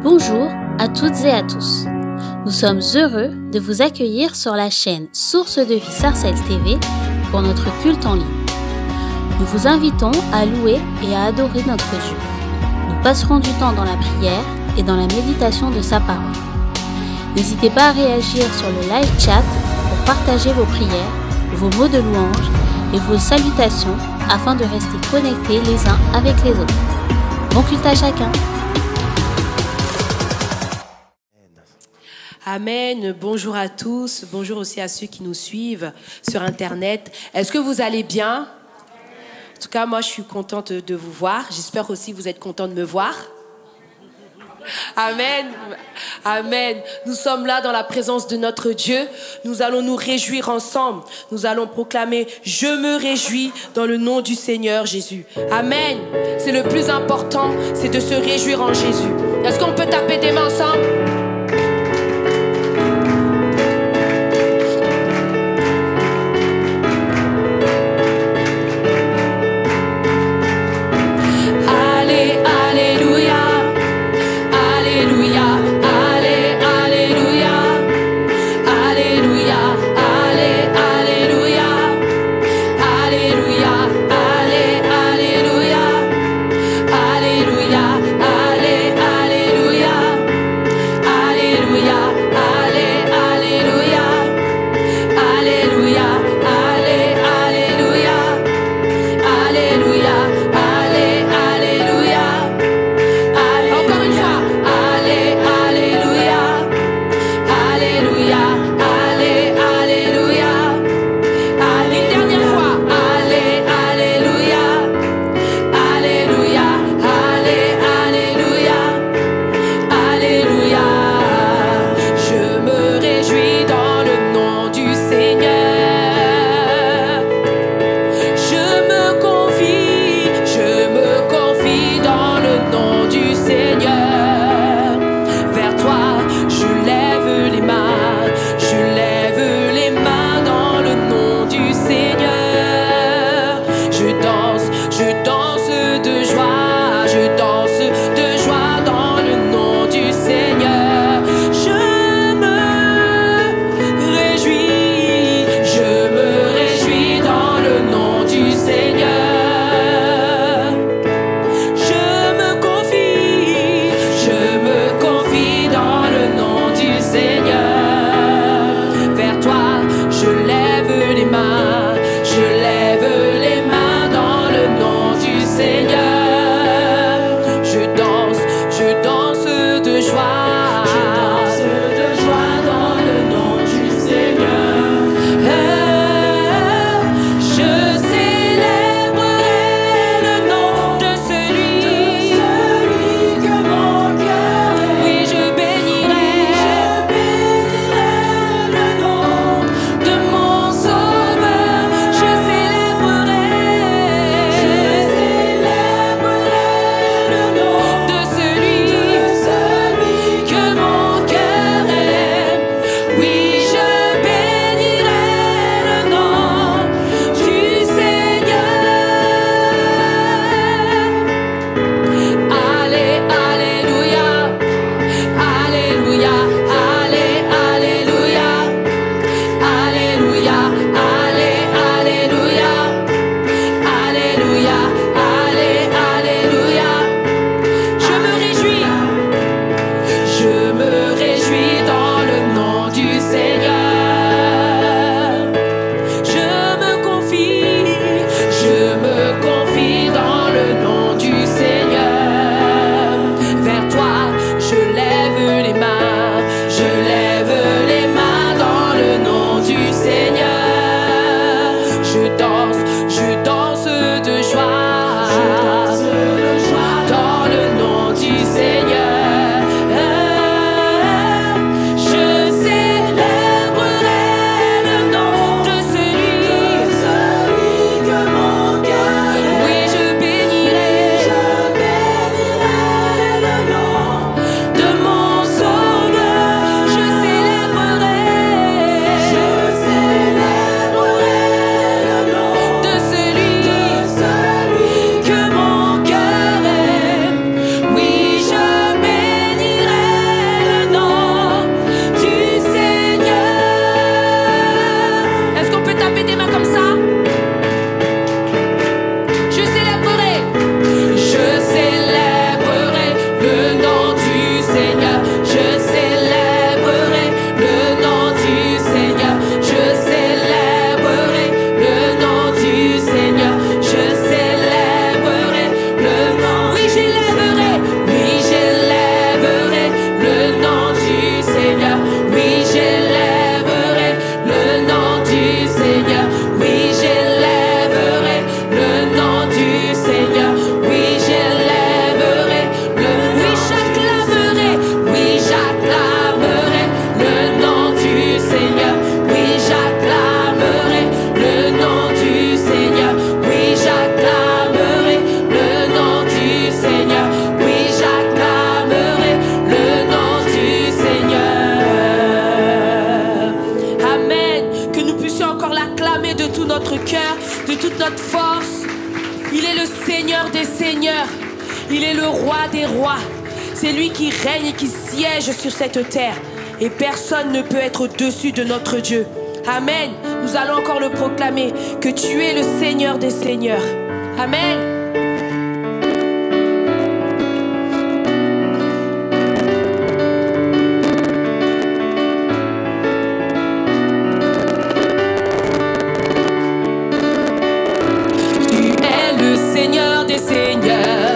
Bonjour à toutes et à tous. Nous sommes heureux de vous accueillir sur la chaîne Source de Vie Sarcelles TV pour notre culte en ligne. Nous vous invitons à louer et à adorer notre Dieu. Nous passerons du temps dans la prière et dans la méditation de sa parole. N'hésitez pas à réagir sur le live chat pour partager vos prières, vos mots de louange et vos salutations afin de rester connectés les uns avec les autres. Bon culte à chacun. Amen. Bonjour à tous. Bonjour aussi à ceux qui nous suivent sur Internet. Est-ce que vous allez bien? En tout cas, moi, je suis contente de vous voir. J'espère aussi que vous êtes contents de me voir. Amen. Amen. Nous sommes là dans la présence de notre Dieu. Nous allons nous réjouir ensemble. Nous allons proclamer « Je me réjouis dans le nom du Seigneur Jésus ». Amen. C'est le plus important, c'est de se réjouir en Jésus. Est-ce qu'on peut taper des mains ensemble? notre force. Il est le Seigneur des seigneurs. Il est le roi des rois. C'est lui qui règne et qui siège sur cette terre. Et personne ne peut être au-dessus de notre Dieu. Amen. Nous allons encore le proclamer, que tu es le Seigneur des seigneurs. Amen. Seigneur des seigneurs,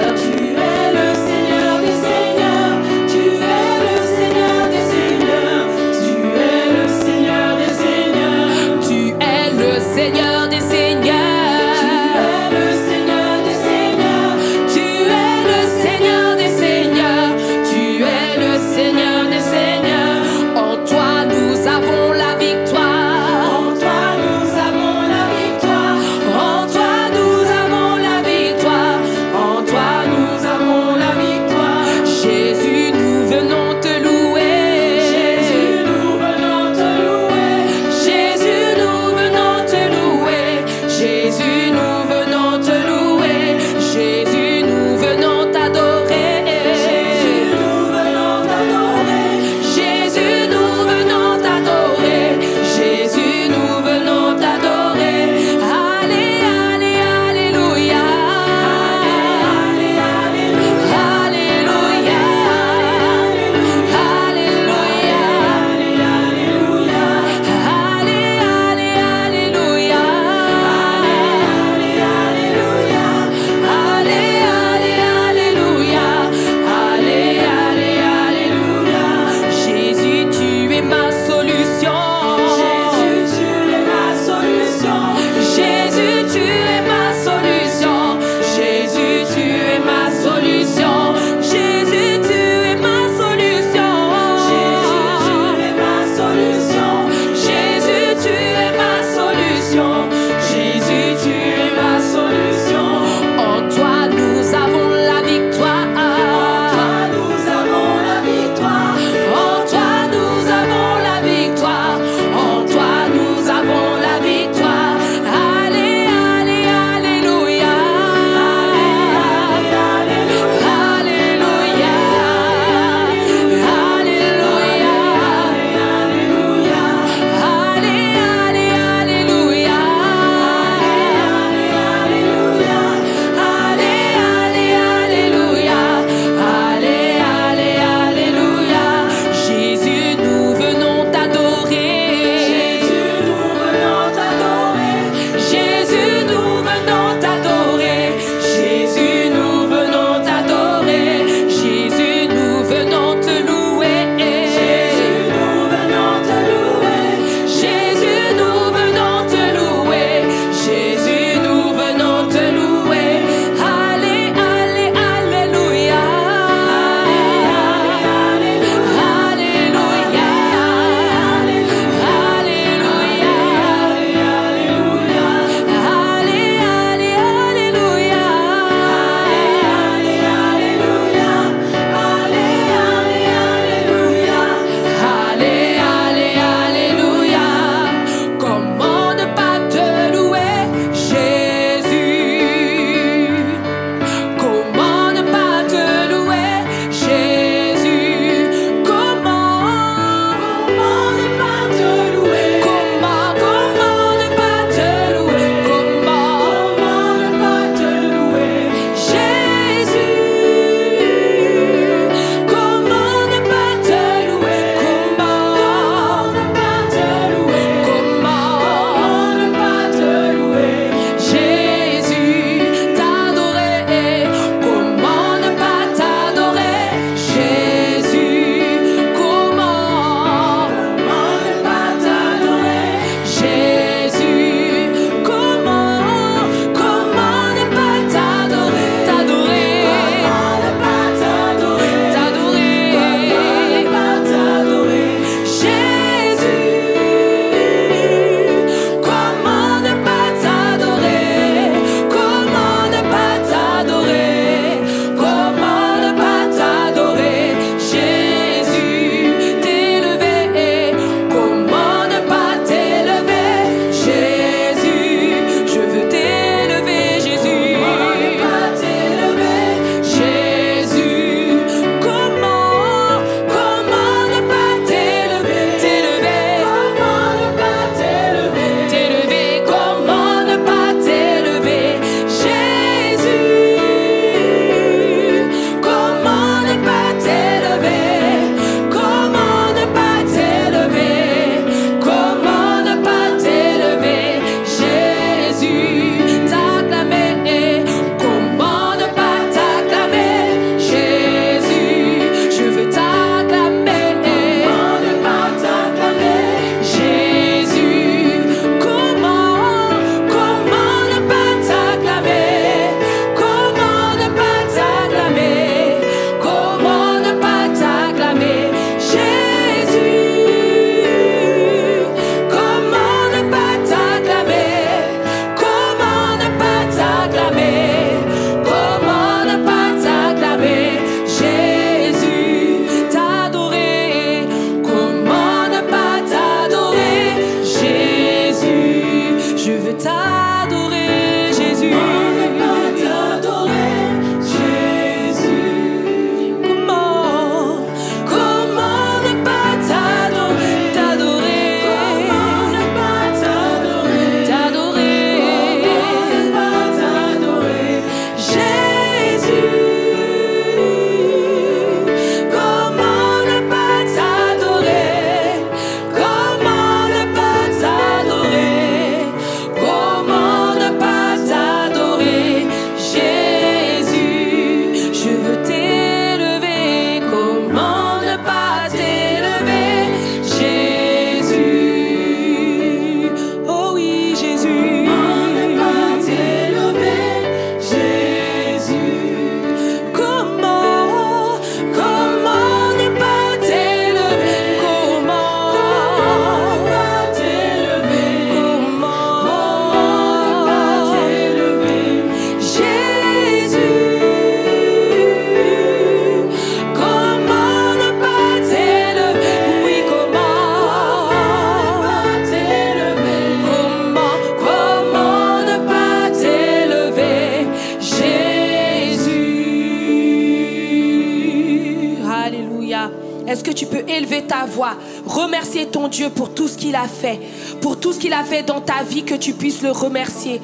Alléluia. Est-ce que tu peux élever ta voix, remercier ton Dieu pour tout ce qu'il a fait, pour tout ce qu'il a fait dans ta vie, que tu puisses le remercier.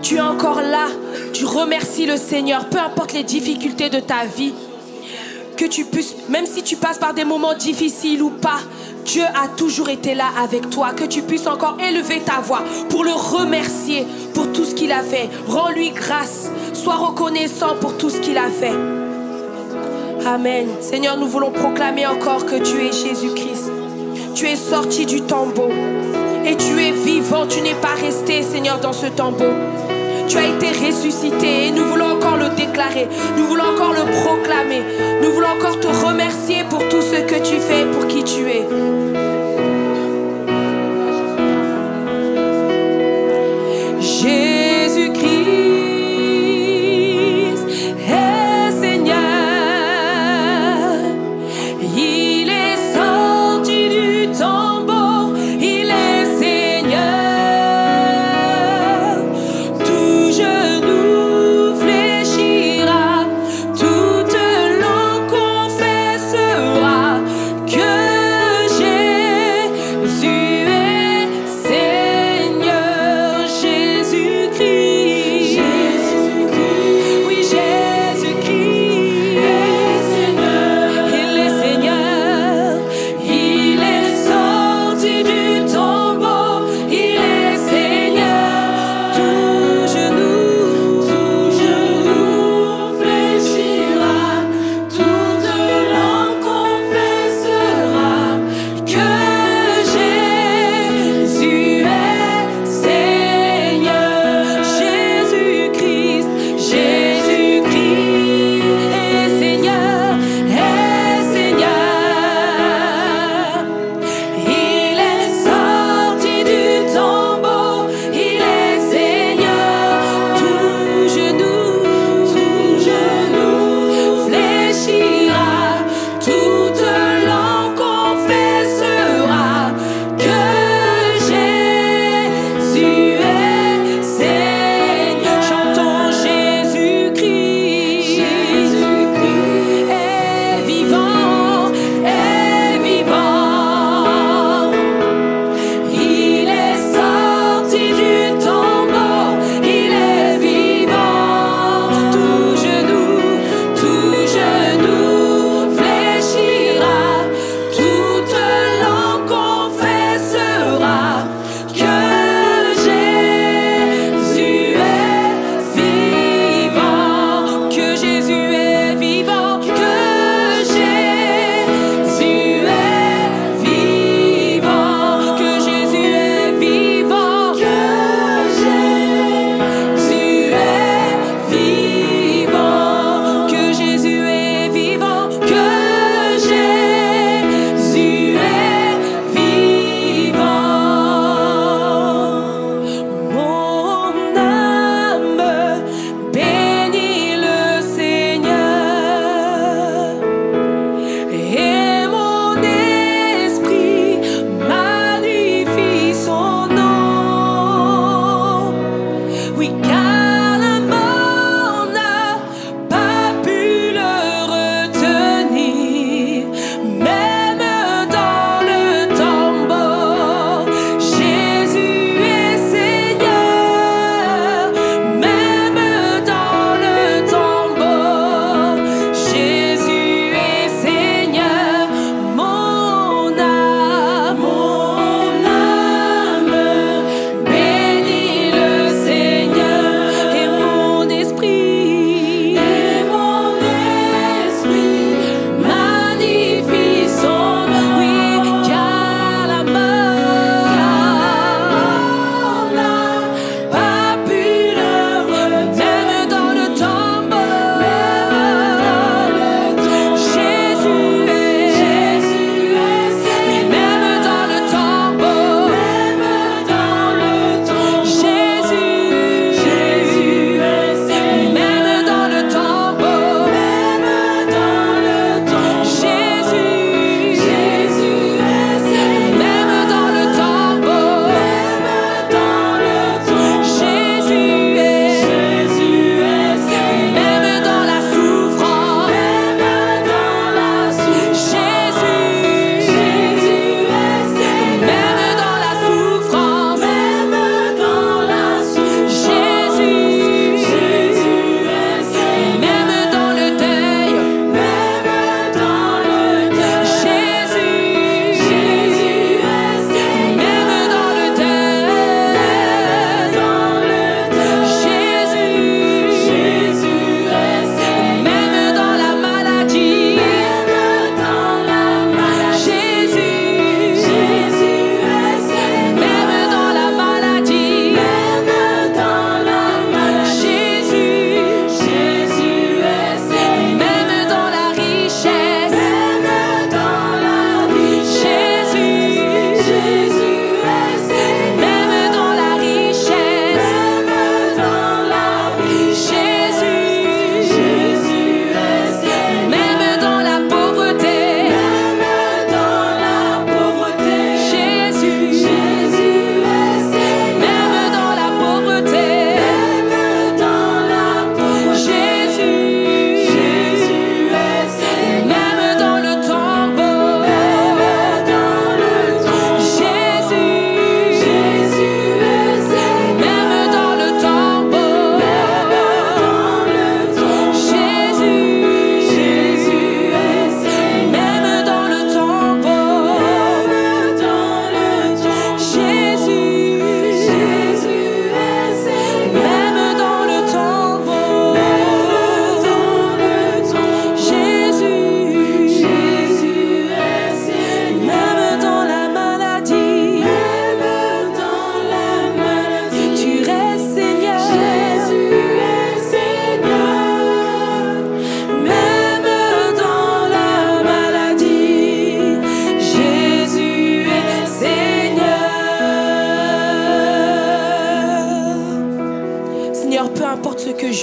Tu es encore là, tu remercies le Seigneur, peu importe les difficultés de ta vie, que tu puisses, même si tu passes par des moments difficiles ou pas, Dieu a toujours été là avec toi, que tu puisses encore élever ta voix pour le remercier pour tout ce qu'il a fait. Rends-lui grâce, sois reconnaissant pour tout ce qu'il a fait. Amen. Seigneur, nous voulons proclamer encore que tu es Jésus-Christ. Tu es sorti du tombeau et tu es vivant. Tu n'es pas resté, Seigneur, dans ce tombeau. Tu as été ressuscité et nous voulons encore le déclarer. Nous voulons encore le proclamer. Nous voulons encore te remercier pour tout ce que tu fais, pour qui tu es. Toute langue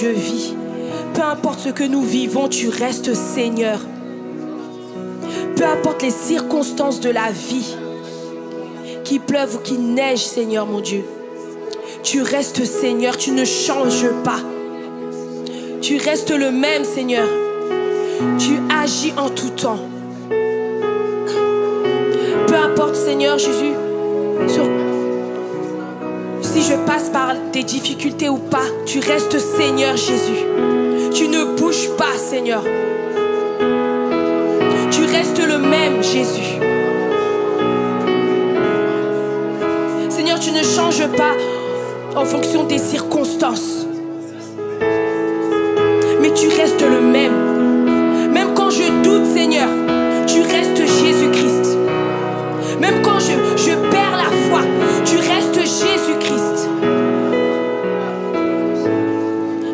je vis, peu importe ce que nous vivons, tu restes Seigneur. Peu importe les circonstances de la vie, qu'il pleuve ou qu'il neige, Seigneur mon Dieu, tu restes Seigneur, tu ne changes pas. Tu restes le même Seigneur. Tu agis en tout temps. Peu importe Seigneur Jésus, si je passe par des difficultés ou pas, tu restes Seigneur Jésus. Tu ne bouges pas Seigneur. Tu restes le même Jésus. Seigneur, tu ne changes pas en fonction des circonstances. Mais tu restes le même. Même quand je doute Seigneur, tu restes Jésus-Christ. Même quand je perds la foi, tu restes Jésus-Christ.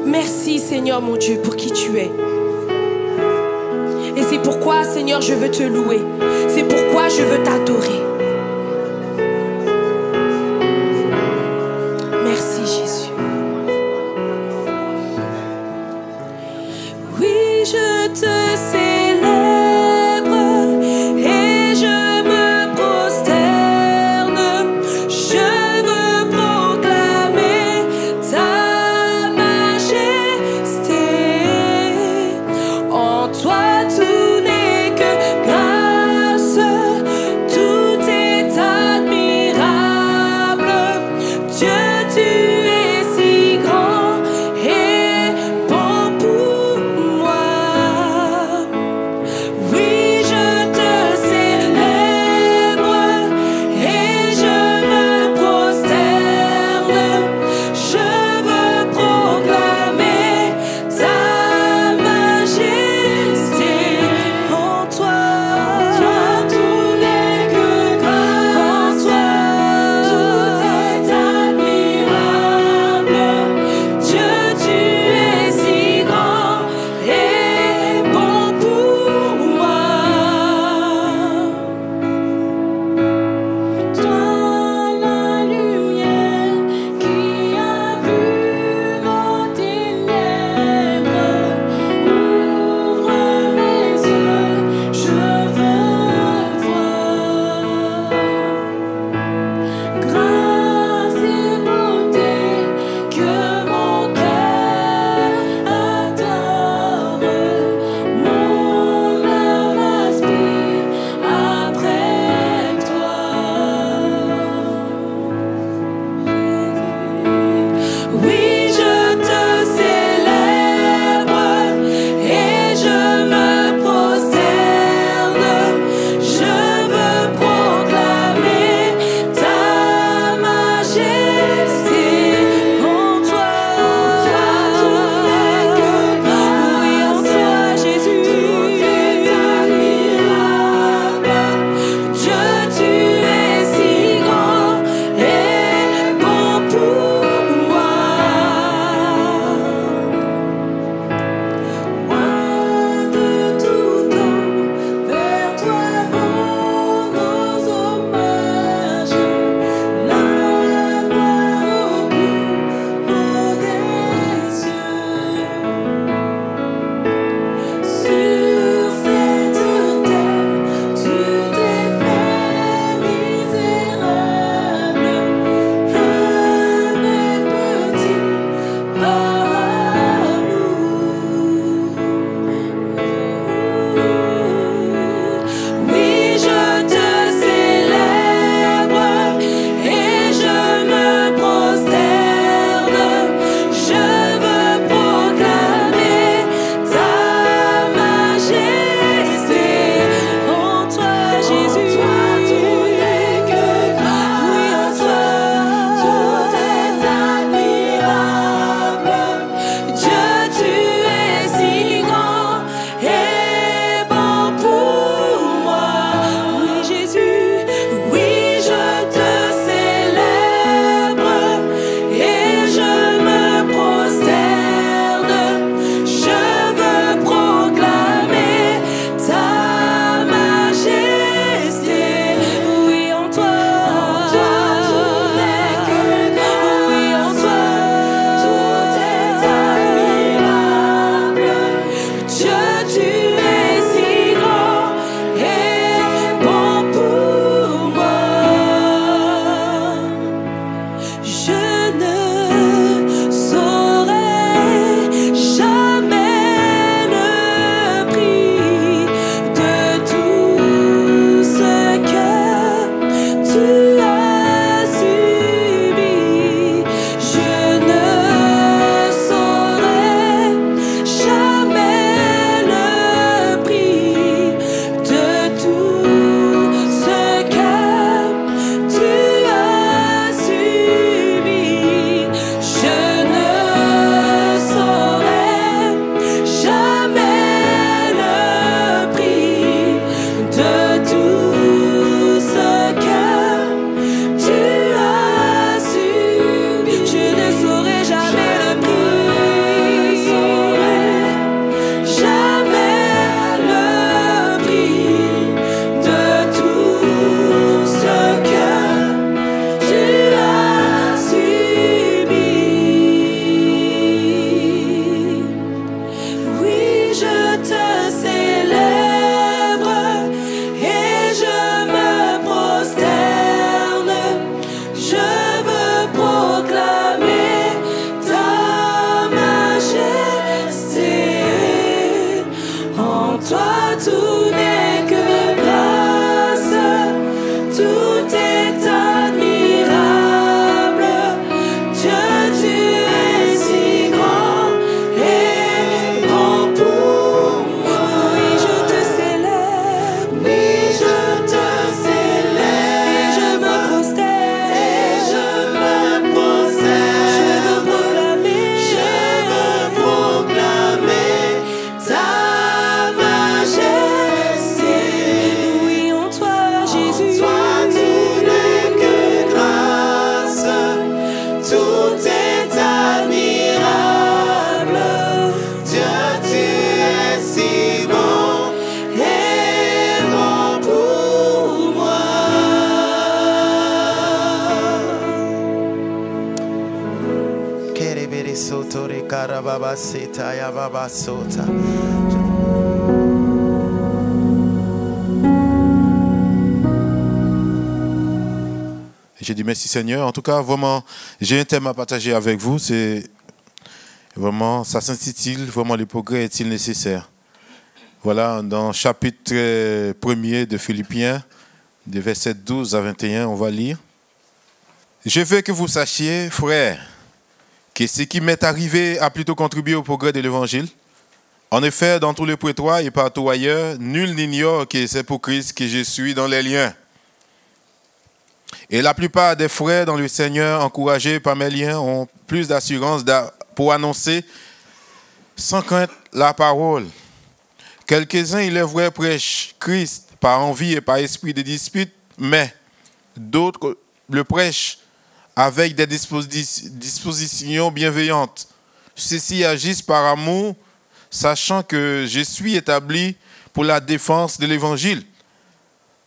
Merci Seigneur mon Dieu pour qui tu es. Et c'est pourquoi Seigneur je veux te louer. C'est pourquoi je veux t'adorer. Merci Jésus. Oui, je te célèbre et je me prosterne. Je veux proclamer ta majesté. En toi tout n'est que grâce, tout baba seta ya baba sota. J'ai dit merci Seigneur. En tout cas, vraiment, j'ai un thème à partager avec vous. C'est vraiment, ça s'intitule vraiment les progrès est-il nécessaire? Voilà, dans le chapitre 1er de Philippiens, des versets 12 à 21, on va lire. Je veux que vous sachiez, frères, que ce qui m'est arrivé a plutôt contribué au progrès de l'Évangile. En effet, dans tous les prétoires et partout ailleurs, nul n'ignore que c'est pour Christ que je suis dans les liens. Et la plupart des frères dans le Seigneur, encouragés par mes liens, ont plus d'assurance pour annoncer sans crainte la parole. Quelques-uns, il est vrai, prêchent Christ par envie et par esprit de dispute, mais d'autres le prêchent avec des dispositions bienveillantes. Ceux-ci agissent par amour, sachant que je suis établi pour la défense de l'Évangile.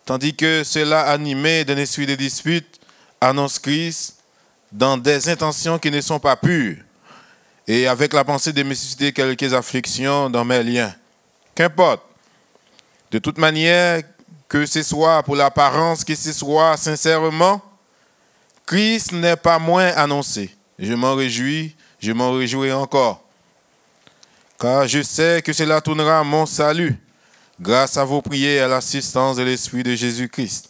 Tandis que ceux-là, animés d'un esprit de dispute, annoncent Christ dans des intentions qui ne sont pas pures, et avec la pensée de me susciter quelques afflictions dans mes liens. Qu'importe. De toute manière, que ce soit pour l'apparence, que ce soit sincèrement, Christ n'est pas moins annoncé. Je m'en réjouis, je m'en réjouirai encore. Car je sais que cela tournera à mon salut, grâce à vos prières et à l'assistance de l'Esprit de Jésus-Christ,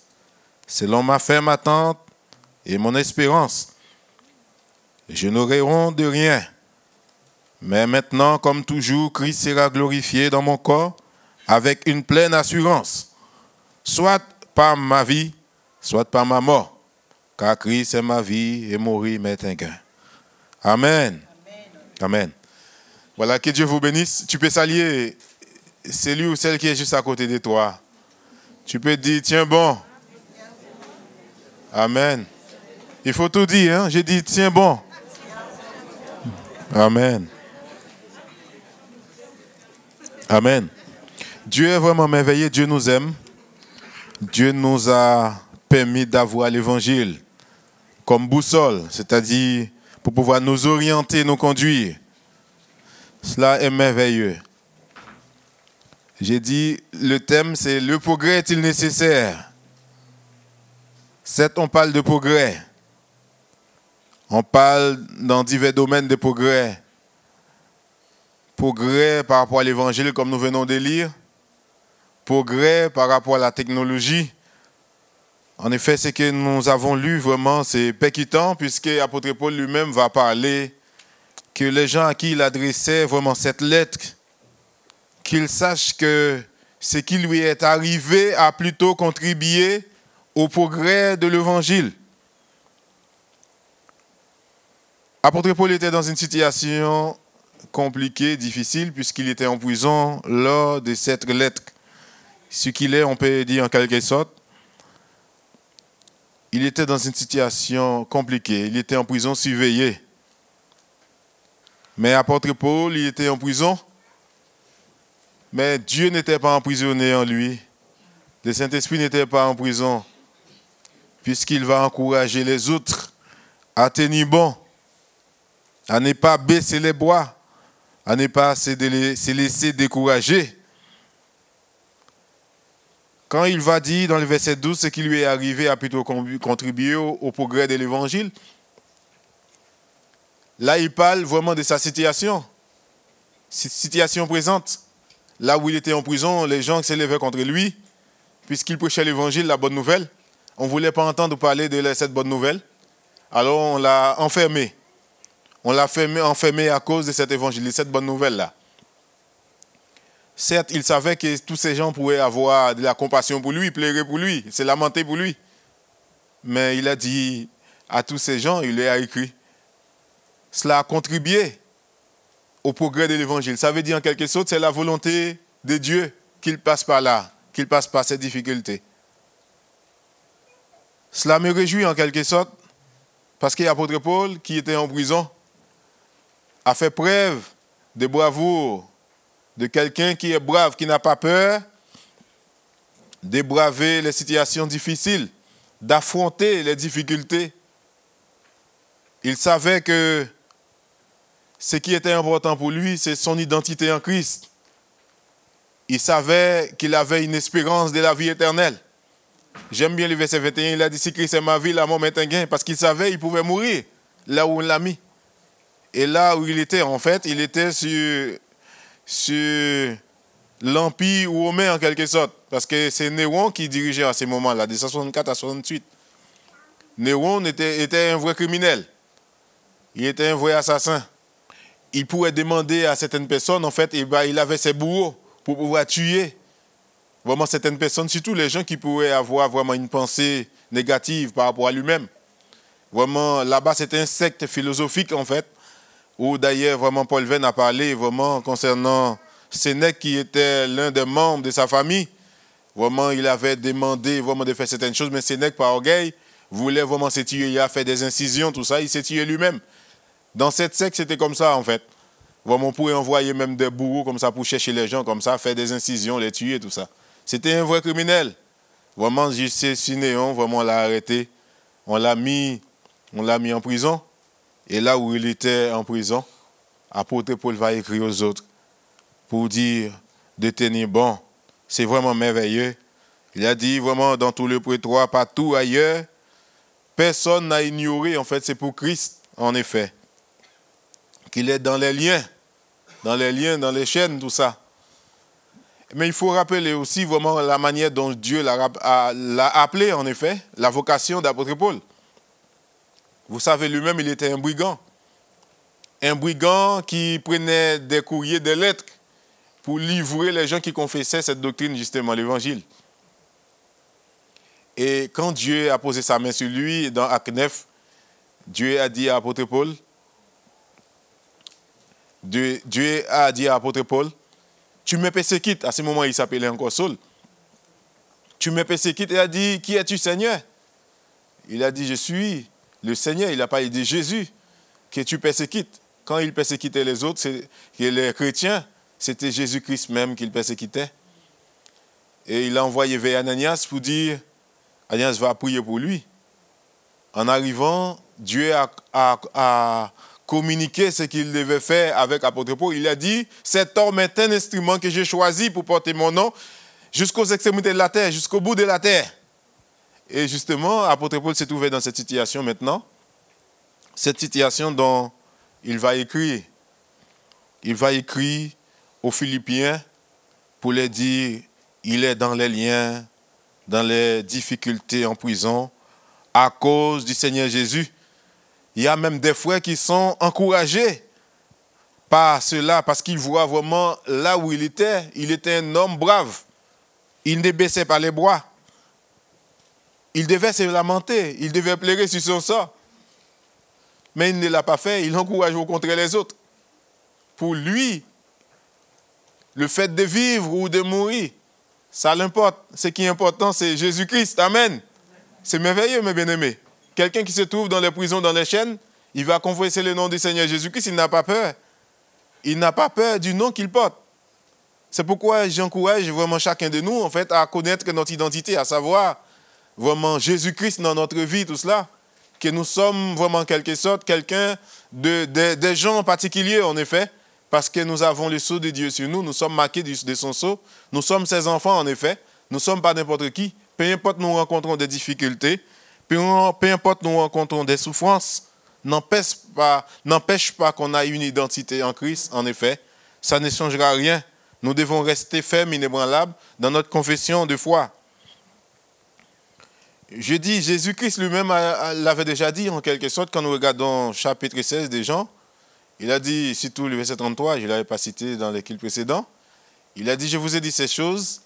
selon ma ferme attente et mon espérance. Je n'aurai honte de rien. Mais maintenant, comme toujours, Christ sera glorifié dans mon corps avec une pleine assurance, soit par ma vie, soit par ma mort. Car Christ est ma vie et mourir m'est un gain. Amen. Amen. Voilà, que Dieu vous bénisse. Tu peux saluer celui ou celle qui est juste à côté de toi. Tu peux dire, tiens bon. Amen. Il faut tout dire, hein? J'ai dit, tiens bon. Amen. Amen. Dieu est vraiment merveilleux, Dieu nous aime. Dieu nous a permis d'avoir l'Évangile comme boussole, c'est-à-dire pour pouvoir nous orienter, nous conduire. Cela est merveilleux. J'ai dit, le thème c'est le progrès est-il nécessaire? Certes, on parle de progrès. On parle dans divers domaines de progrès. Progrès par rapport à l'Évangile, comme nous venons de lire. Progrès par rapport à la technologie. En effet, ce que nous avons lu, vraiment, c'est percutant, puisque l'apôtre Paul lui-même va parler que les gens à qui il adressait vraiment cette lettre, qu'ils sachent que ce qui lui est arrivé a plutôt contribué au progrès de l'Évangile. L'apôtre Paul était dans une situation compliqué, difficile, puisqu'il était en prison lors de cette lettre. Ce qu'il est, on peut dire en quelque sorte, il était dans une situation compliquée. Il était en prison surveillé. Mais apôtre Paul, il était en prison, mais Dieu n'était pas emprisonné en lui. Le Saint-Esprit n'était pas en prison, puisqu'il va encourager les autres à tenir bon, à ne pas baisser les bras, à ne pas se laisser décourager. Quand il va dire dans le verset 12 ce qui lui est arrivé a plutôt contribué au progrès de l'Évangile, là il parle vraiment de sa situation présente. Là où il était en prison, les gens s'élevaient contre lui, puisqu'il prêchait l'Évangile, la bonne nouvelle. On ne voulait pas entendre parler de cette bonne nouvelle. Alors on l'a enfermé. On l'a enfermé à cause de cet évangile, de cette bonne nouvelle-là. Certes, il savait que tous ces gens pouvaient avoir de la compassion pour lui, pleurer pour lui, se lamenter pour lui. Mais il a dit à tous ces gens, il leur a écrit. Cela a contribué au progrès de l'évangile. Ça veut dire en quelque sorte, c'est la volonté de Dieu qu'il passe par là, qu'il passe par ces difficultés. Cela me réjouit en quelque sorte, parce que l'apôtre Paul, qui était en prison, a fait preuve de bravoure, de quelqu'un qui est brave, qui n'a pas peur de braver les situations difficiles, d'affronter les difficultés. Il savait que ce qui était important pour lui, c'est son identité en Christ. Il savait qu'il avait une espérance de la vie éternelle. J'aime bien le verset 21, il a dit, si Christ est ma vie, la mort m'est un gain, parce qu'il savait qu'il pouvait mourir là où on l'a mis. Et là où il était, en fait, il était sur l'Empire romain en quelque sorte, parce que c'est Néron qui dirigeait à ces moments-là, de 64 à 68. Néron était un vrai criminel. Il était un vrai assassin. Il pouvait demander à certaines personnes, en fait, il avait ses bourreaux pour pouvoir tuer vraiment certaines personnes, surtout les gens qui pouvaient avoir vraiment une pensée négative par rapport à lui-même. Vraiment, là-bas, c'était un secte philosophique, en fait, où d'ailleurs, vraiment, Paul Venn a parlé vraiment concernant Sénèque, qui était l'un des membres de sa famille. Vraiment, il avait demandé vraiment de faire certaines choses, mais Sénèque, par orgueil, voulait vraiment se tuer. Il a fait des incisions, tout ça, il s'est tué lui-même. Dans cette secte, c'était comme ça, en fait. Vraiment, on pouvait envoyer même des bourreaux comme ça pour chercher les gens, comme ça, faire des incisions, les tuer, tout ça. C'était un vrai criminel. Vraiment, Justin Sinéon, vraiment, on l'a arrêté. On l'a mis en prison. Et là où il était en prison, apôtre Paul va écrire aux autres pour dire de tenir bon. C'est vraiment merveilleux. Il a dit vraiment dans tout le prétoire, partout ailleurs, personne n'a ignoré, en fait, c'est pour Christ, en effet, qu'il est dans les liens, dans les chaînes, tout ça. Mais il faut rappeler aussi vraiment la manière dont Dieu l'a appelé, en effet, la vocation d'apôtre Paul. Vous savez, lui-même, il était un brigand. Un brigand qui prenait des courriers, des lettres, pour livrer les gens qui confessaient cette doctrine, justement, l'évangile. Et quand Dieu a posé sa main sur lui, dans Acte 9, Dieu a dit à apôtre Paul, tu me persécutes. À ce moment, il s'appelait encore Saul. Tu me persécutes. Et il a dit, qui es-tu, Seigneur? Il a dit, je suis le Seigneur. Il n'a pas dit Jésus que tu persécutes. Quand il persécutait les autres, les chrétiens, c'était Jésus-Christ même qu'il persécutait. Et il a envoyé vers Ananias pour dire, Ananias va prier pour lui. En arrivant, Dieu a communiqué ce qu'il devait faire avec apôtre Paul. Il a dit, cet homme est un instrument que j'ai choisi pour porter mon nom jusqu'aux extrémités de la terre, jusqu'au bout de la terre. Et justement, apôtre Paul s'est trouvé dans cette situation maintenant. Cette situation dont il va écrire. Il va écrire aux Philippiens pour leur dire, il est dans les liens, dans les difficultés en prison, à cause du Seigneur Jésus. Il y a même des frères qui sont encouragés par cela, parce qu'ils voient vraiment là où il était un homme brave. Il ne baissait pas les bras. Il devait se lamenter, il devait pleurer sur son sort. Mais il ne l'a pas fait, il encourage au contraire les autres. Pour lui, le fait de vivre ou de mourir, ça l'importe. Ce qui est important, c'est Jésus-Christ. Amen. C'est merveilleux, mes bien-aimés. Quelqu'un qui se trouve dans les prisons, dans les chaînes, il va confesser le nom du Seigneur Jésus-Christ, il n'a pas peur. Il n'a pas peur du nom qu'il porte. C'est pourquoi j'encourage vraiment chacun de nous, en fait, à connaître notre identité, à savoir vraiment Jésus-Christ dans notre vie, tout cela, que nous sommes vraiment en quelque sorte quelqu'un des gens particuliers, en effet, parce que nous avons le sceau de Dieu sur nous, nous sommes marqués de son sceau, nous sommes ses enfants, en effet, nous ne sommes pas n'importe qui, peu importe nous rencontrons des difficultés, peu importe nous rencontrons des souffrances, n'empêche pas qu'on a une identité en Christ, en effet, ça ne changera rien. Nous devons rester fermes, inébranlables dans notre confession de foi. Je dis, Jésus-Christ lui-même l'avait déjà dit en quelque sorte, quand nous regardons chapitre 16 des Jean, il a dit, surtout le verset 33, je ne l'avais pas cité dans les cultes précédents, il a dit, je vous ai dit ces choses,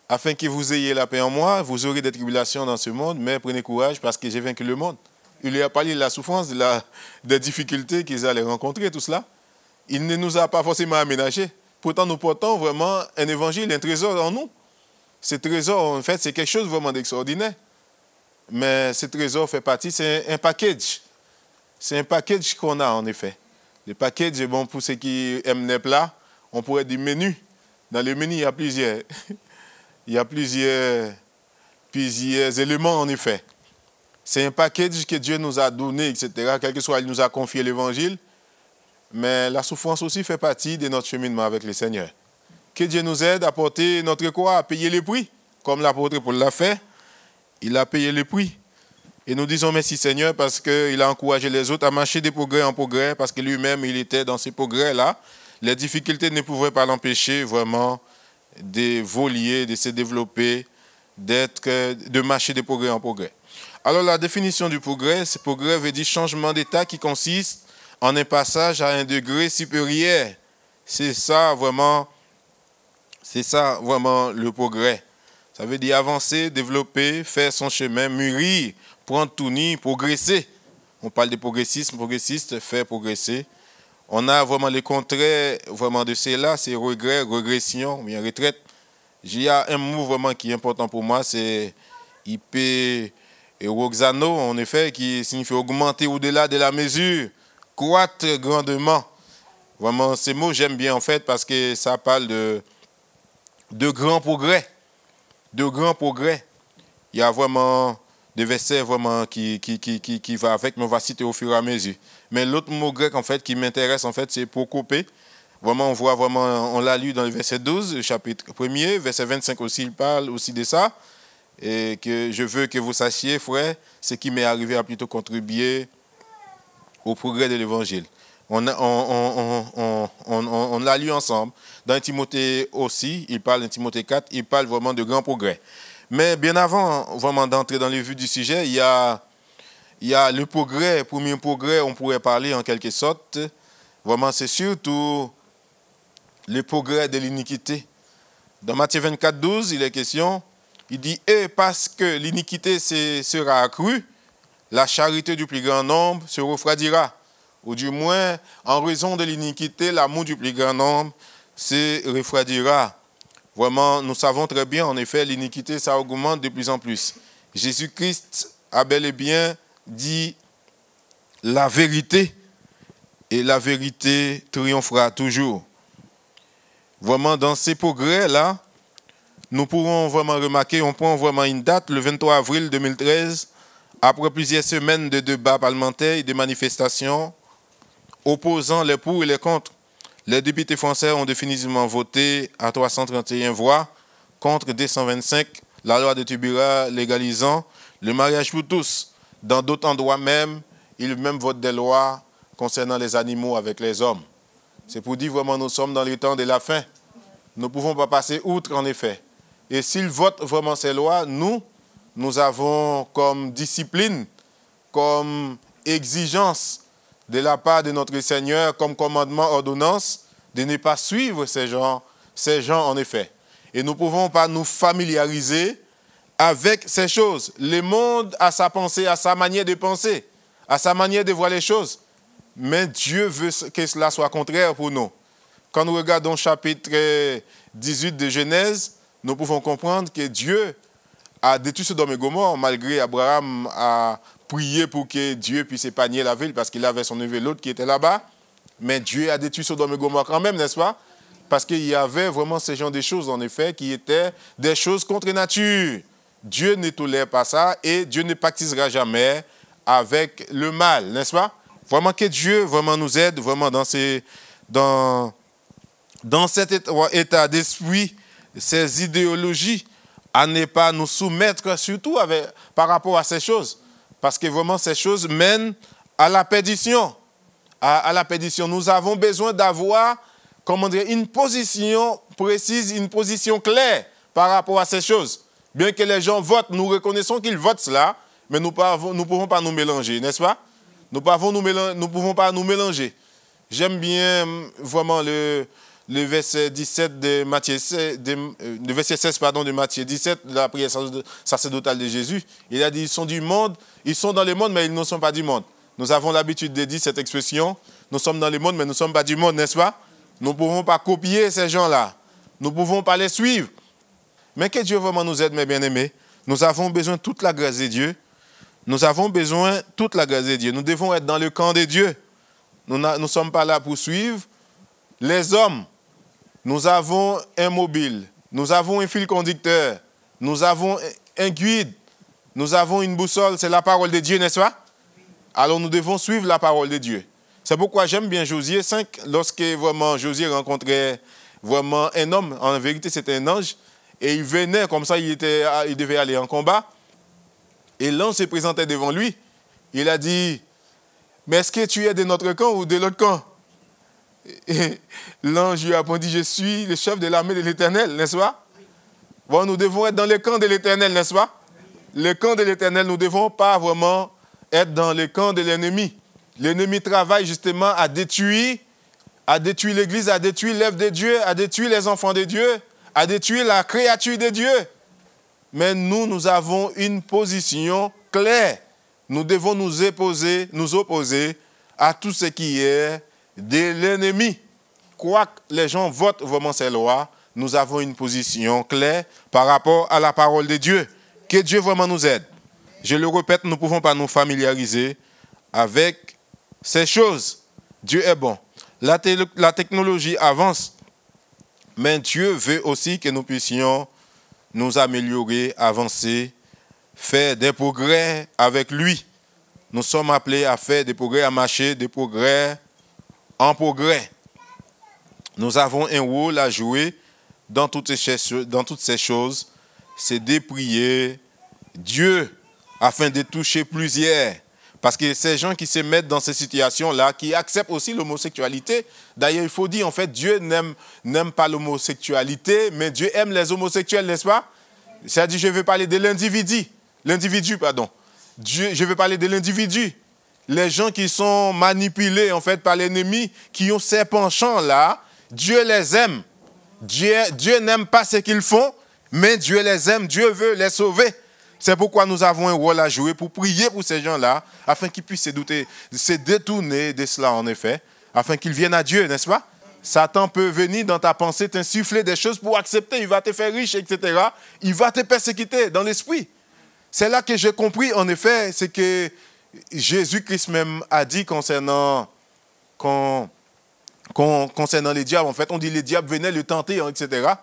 afin que vous ayez la paix en moi, vous aurez des tribulations dans ce monde, mais prenez courage parce que j'ai vaincu le monde. Il lui a parlé de la souffrance, des difficultés qu'ils allaient rencontrer, tout cela. Il ne nous a pas forcément aménagé. Pourtant, nous portons vraiment un évangile, un trésor en nous. Ce trésor, en fait, c'est quelque chose vraiment d'extraordinaire. Mais ce trésor fait partie, c'est un package. C'est un package qu'on a, en effet. Le package est bon pour ceux qui aiment les plats. On pourrait dire menu. Dans le menu, il y a plusieurs. Il y a plusieurs éléments, en effet. C'est un package que Dieu nous a donné, etc. Quel que soit, il nous a confié l'évangile. mais la souffrance aussi fait partie de notre cheminement avec le Seigneur. Que Dieu nous aide à porter notre croix, à payer le prix, comme l'apôtre Paul l'a fait. Il a payé le prix. Et nous disons merci Seigneur parce qu'il a encouragé les autres à marcher de progrès en progrès, parce que lui-même, il était dans ces progrès-là. Les difficultés ne pouvaient pas l'empêcher vraiment d'évoluer, de se développer, de marcher de progrès en progrès. Alors la définition du progrès, ce progrès veut dire changement d'état qui consiste en un passage à un degré supérieur. C'est ça vraiment le progrès. Ça veut dire avancer, développer, faire son chemin, mûrir, prendre tournis, progresser. On parle de progressisme, progressiste, faire progresser. On a vraiment les contraires vraiment de cela, c'est regret, régression, bien retraite. Il y a un mot vraiment qui est important pour moi, c'est hyperoxano, en effet, qui signifie augmenter au-delà de la mesure, croître grandement. Vraiment, ces mots, j'aime bien en fait parce que ça parle de grands progrès. De grands progrès. Il y a vraiment des versets vraiment qui vont avec, mais on va citer au fur et à mesure. Mais l'autre mot grec en fait qui m'intéresse en fait, c'est prokopé. Vraiment, on voit vraiment, on l'a lu dans le verset 12, chapitre 1er, verset 25 aussi, il parle aussi de ça. Et que je veux que vous sachiez, frère, ce qui m'est arrivé a plutôt contribué au progrès de l'évangile. On l'a lu ensemble. Dans Timothée aussi, il parle, dans Timothée 4, il parle vraiment de grands progrès. Mais bien avant vraiment d'entrer dans le vif du sujet, il y a le progrès, premier progrès, on pourrait parler en quelque sorte. Vraiment, c'est surtout le progrès de l'iniquité. Dans Matthieu 24, 12, il est question, il dit « Et parce que l'iniquité sera accrue, la charité du plus grand nombre se refroidira. » Ou du moins, en raison de l'iniquité, l'amour du plus grand nombre se refroidira. Vraiment, nous savons très bien, en effet, l'iniquité, ça augmente de plus en plus. Jésus-Christ a bel et bien dit la vérité, et la vérité triomphera toujours. Vraiment, dans ces progrès-là, nous pourrons vraiment remarquer, on prend vraiment une date, le 23 avril 2013, après plusieurs semaines de débats parlementaires et de manifestations opposant les pour et les contre. Les députés français ont définitivement voté à 331 voix contre 225 la loi de Taubira légalisant le mariage pour tous. Dans d'autres endroits même, ils même votent des lois concernant les animaux avec les hommes. C'est pour dire vraiment nous sommes dans le temps de la fin. Nous ne pouvons pas passer outre en effet. Et s'ils votent vraiment ces lois, nous avons comme discipline, comme exigence de la part de notre Seigneur, comme commandement, ordonnance, de ne pas suivre ces gens en effet. Et nous ne pouvons pas nous familiariser avec ces choses. Le monde a sa pensée, a sa manière de penser, a sa manière de voir les choses. Mais Dieu veut que cela soit contraire pour nous. Quand nous regardons chapitre 18 de Genèse, nous pouvons comprendre que Dieu a détruit Sodome et Gomorrhe, malgré Abraham a prié pour que Dieu puisse épargner la ville parce qu'il avait son neveu Lot qui était là-bas. Mais Dieu a détruit Sodome et Gomorrhe quand même, n'est-ce pas? Parce qu'il y avait vraiment ce genre de choses, en effet, qui étaient des choses contre nature. Dieu ne tolère pas ça et Dieu ne pactisera jamais avec le mal, n'est-ce pas? Vraiment que Dieu vraiment nous aide vraiment dans cet état d'esprit, ces idéologies, à ne pas nous soumettre surtout par rapport à ces choses. Parce que vraiment ces choses mènent à la perdition. À la perdition. Nous avons besoin d'avoir, comment dire, une position précise, une position claire par rapport à ces choses. Bien que les gens votent, nous reconnaissons qu'ils votent cela, mais nous ne pouvons pas nous mélanger, n'est-ce pas? Nous ne pouvons pas nous mélanger. J'aime bien vraiment le verset 17 de Matthieu, le verset 16 de Matthieu 17 de la prière sacerdotale de Jésus. Il a dit, ils sont du monde, ils sont dans le monde, mais ils ne sont pas du monde. Nous avons l'habitude de dire cette expression, nous sommes dans le monde, mais nous ne sommes pas du monde, n'est-ce pas? Nous ne pouvons pas copier ces gens-là. Nous ne pouvons pas les suivre. Mais que Dieu vraiment nous aide, mes bien-aimés. Nous avons besoin de toute la grâce de Dieu. Nous avons besoin de toute la grâce de Dieu. Nous devons être dans le camp de Dieu. Nous ne sommes pas là pour suivre les hommes. Nous avons un mobile. Nous avons un fil conducteur. Nous avons un guide. Nous avons une boussole. C'est la parole de Dieu, n'est-ce pas? Alors nous devons suivre la parole de Dieu. C'est pourquoi j'aime bien Josué 5, lorsque vraiment Josué rencontrait vraiment un homme, en vérité c'était un ange, et il venait comme ça, il devait aller en combat, et l'ange se présentait devant lui. Il a dit, mais est-ce que tu es de notre camp ou de l'autre camp? Et l'ange lui a répondu, je suis le chef de l'armée de l'Éternel, n'est-ce pas? Bon, nous devons être dans le camp de l'Éternel, n'est-ce pas? Le camp de l'Éternel, nous ne devons pas vraiment être dans le camp de l'ennemi. L'ennemi travaille justement à détruire l'Église, à détruire l'œuvre de Dieu, à détruire les enfants de Dieu, à détruire la créature de Dieu. Mais nous avons une position claire. Nous devons nous opposer à tout ce qui est de l'ennemi. Quoi que les gens votent vraiment ces lois, nous avons une position claire par rapport à la parole de Dieu. Que Dieu vraiment nous aide. Je le répète, nous ne pouvons pas nous familiariser avec ces choses. Dieu est bon. La technologie avance, mais Dieu veut aussi que nous puissions nous améliorer, avancer, faire des progrès avec lui. Nous sommes appelés à faire des progrès, à marcher des progrès en progrès. Nous avons un rôle à jouer dans toutes ces choses. C'est de prier Dieu afin de toucher plusieurs. Parce que ces gens qui se mettent dans ces situations-là, qui acceptent aussi l'homosexualité, d'ailleurs, il faut dire, en fait, Dieu n'aime pas l'homosexualité, mais Dieu aime les homosexuels, n'est-ce pas? C'est-à-dire, je veux parler de l'individu. Je veux parler de l'individu. Les gens qui sont manipulés, en fait, par l'ennemi, qui ont ces penchants-là, Dieu les aime. Dieu n'aime pas ce qu'ils font, mais Dieu les aime. Dieu veut les sauver. C'est pourquoi nous avons un rôle à jouer pour prier pour ces gens-là, afin qu'ils puissent se détourner de cela, en effet, afin qu'ils viennent à Dieu, n'est-ce pas? Satan peut venir dans ta pensée, t'insuffler des choses pour accepter, il va te faire riche, etc. Il va te persécuter dans l'esprit. C'est là que j'ai compris, en effet, c'est que Jésus-Christ même a dit concernant les diables. En fait, on dit les diables venaient le tenter, etc.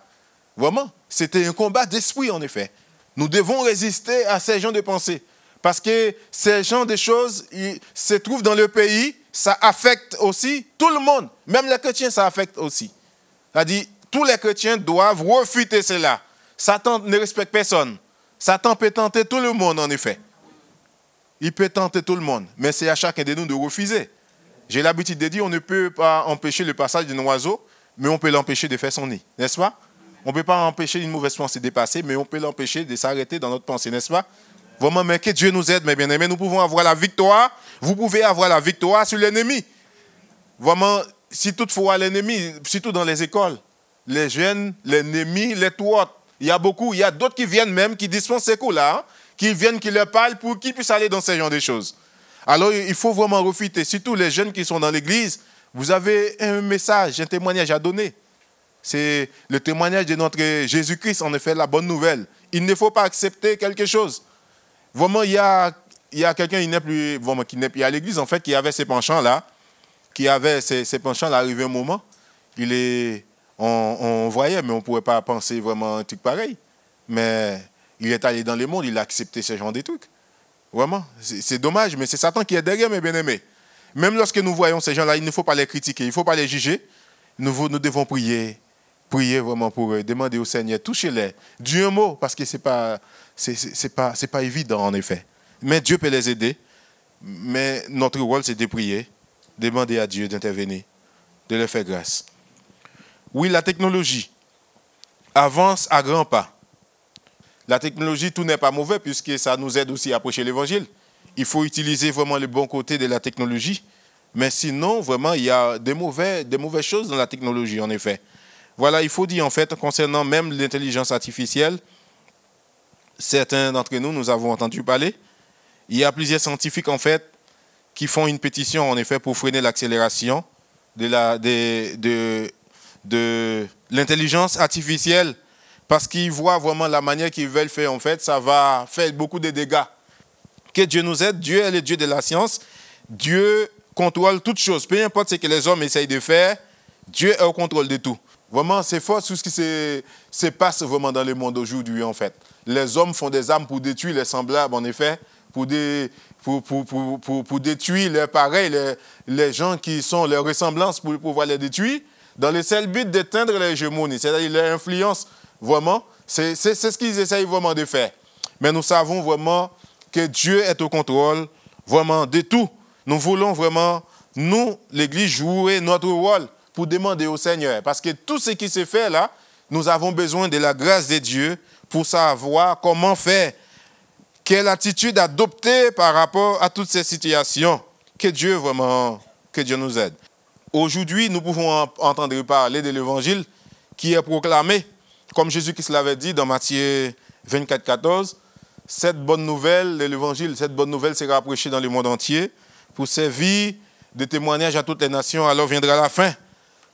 Vraiment, c'était un combat d'esprit, en effet. Nous devons résister à ces genres de pensées. Parce que ces genres de choses se trouvent dans le pays, ça affecte aussi tout le monde. Même les chrétiens, ça affecte aussi. C'est-à-dire, tous les chrétiens doivent refuter cela. Satan ne respecte personne. Satan peut tenter tout le monde, en effet. Il peut tenter tout le monde. Mais c'est à chacun de nous de refuser. J'ai l'habitude de dire, on ne peut pas empêcher le passage d'un oiseau, mais on peut l'empêcher de faire son nid. N'est-ce pas? On ne peut pas empêcher une mauvaise pensée de passer, mais on peut l'empêcher de s'arrêter dans notre pensée, n'est-ce pas? Vraiment, mais que Dieu nous aide, mes bien-aimés. Nous pouvons avoir la victoire. Vous pouvez avoir la victoire sur l'ennemi. Vraiment, si toutefois l'ennemi, surtout dans les écoles, les jeunes, l'ennemi, les thwarts, il y a d'autres qui viennent même, qui dispensent ces cours-là, hein, qui viennent, qui leur parlent pour qu'ils puissent aller dans ce genre de choses. Alors, il faut vraiment profiter. Surtout les jeunes qui sont dans l'église, vous avez un message, un témoignage à donner. C'est le témoignage de notre Jésus-Christ, en effet, la bonne nouvelle. Il ne faut pas accepter quelque chose. Vraiment, il y a quelqu'un qui n'est plus à l'église, en fait, qui avait ces penchants-là, arrivé un moment, on voyait, mais on ne pouvait pas penser vraiment un truc pareil. Mais il est allé dans le monde, il a accepté ce genre de trucs. Vraiment, c'est dommage, mais c'est Satan qui est derrière, mes bien-aimés. Même lorsque nous voyons ces gens-là, il ne faut pas les critiquer, il ne faut pas les juger. Nous devons prier vraiment pour eux, demander au Seigneur, touchez-les. Dieu un mot, parce que c'est pas évident, en effet. Mais Dieu peut les aider. Mais notre rôle, c'est de prier, demander à Dieu d'intervenir, de leur faire grâce. Oui, la technologie avance à grands pas. La technologie, tout n'est pas mauvais, puisque ça nous aide aussi à approcher l'Évangile. Il faut utiliser vraiment le bon côté de la technologie. Mais sinon, vraiment, il y a des mauvaises choses dans la technologie, en effet. Voilà, il faut dire, en fait, concernant même l'intelligence artificielle, certains d'entre nous avons entendu parler. Il y a plusieurs scientifiques, en fait, qui font une pétition, en effet, pour freiner l'accélération de l'intelligence artificielle, parce qu'ils voient vraiment la manière qu'ils veulent faire, en fait, ça va faire beaucoup de dégâts. Que Dieu nous aide, Dieu est le Dieu de la science, Dieu contrôle toutes choses, peu importe ce que les hommes essayent de faire, Dieu est au contrôle de tout. Vraiment, c'est fort tout ce qui se passe vraiment dans le monde aujourd'hui, en fait. Les hommes font des armes pour détruire les semblables, en effet, pour détruire les pareils, les gens qui sont leurs ressemblances pour pouvoir les détruire, dans le seul but d'éteindre l'hégémonie, c'est-à-dire l'influence, vraiment, c'est ce qu'ils essayent vraiment de faire. Mais nous savons vraiment que Dieu est au contrôle, vraiment, de tout. Nous voulons vraiment, nous, l'Église, jouer notre rôle pour demander au Seigneur. Parce que tout ce qui se fait là, nous avons besoin de la grâce de Dieu pour savoir comment faire, quelle attitude adopter par rapport à toutes ces situations. Que Dieu nous aide. Aujourd'hui, nous pouvons entendre parler de l'Évangile qui est proclamé, comme Jésus-Christ l'avait dit dans Matthieu 24, 14. Cette bonne nouvelle de l'Évangile, cette bonne nouvelle sera prêchée dans le monde entier pour servir de témoignage à toutes les nations, alors viendra la fin.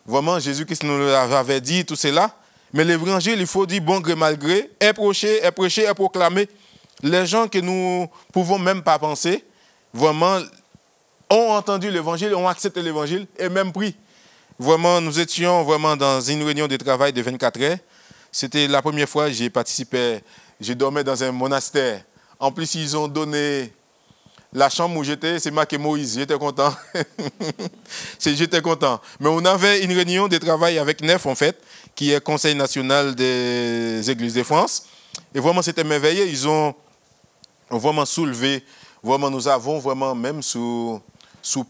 Vraiment, Jésus-Christ nous avait dit tout cela. Mais l'Évangile, il faut dire bon gré mal gré, est prêché, est proclamé. Les gens que nous ne pouvons même pas penser, vraiment, ont entendu l'Évangile, ont accepté l'Évangile et même pris. Vraiment, nous étions vraiment dans une réunion de travail de 24 heures. C'était la première fois que j'ai participé. Je dormais dans un monastère. En plus, ils ont donné la chambre où j'étais, c'est marqué Moïse. J'étais content. J'étais content. Mais on avait une réunion de travail avec NEF, en fait, qui est Conseil national des Églises de France. Et vraiment, c'était merveilleux. Ils ont vraiment soulevé. Vraiment, nous avons vraiment, même sous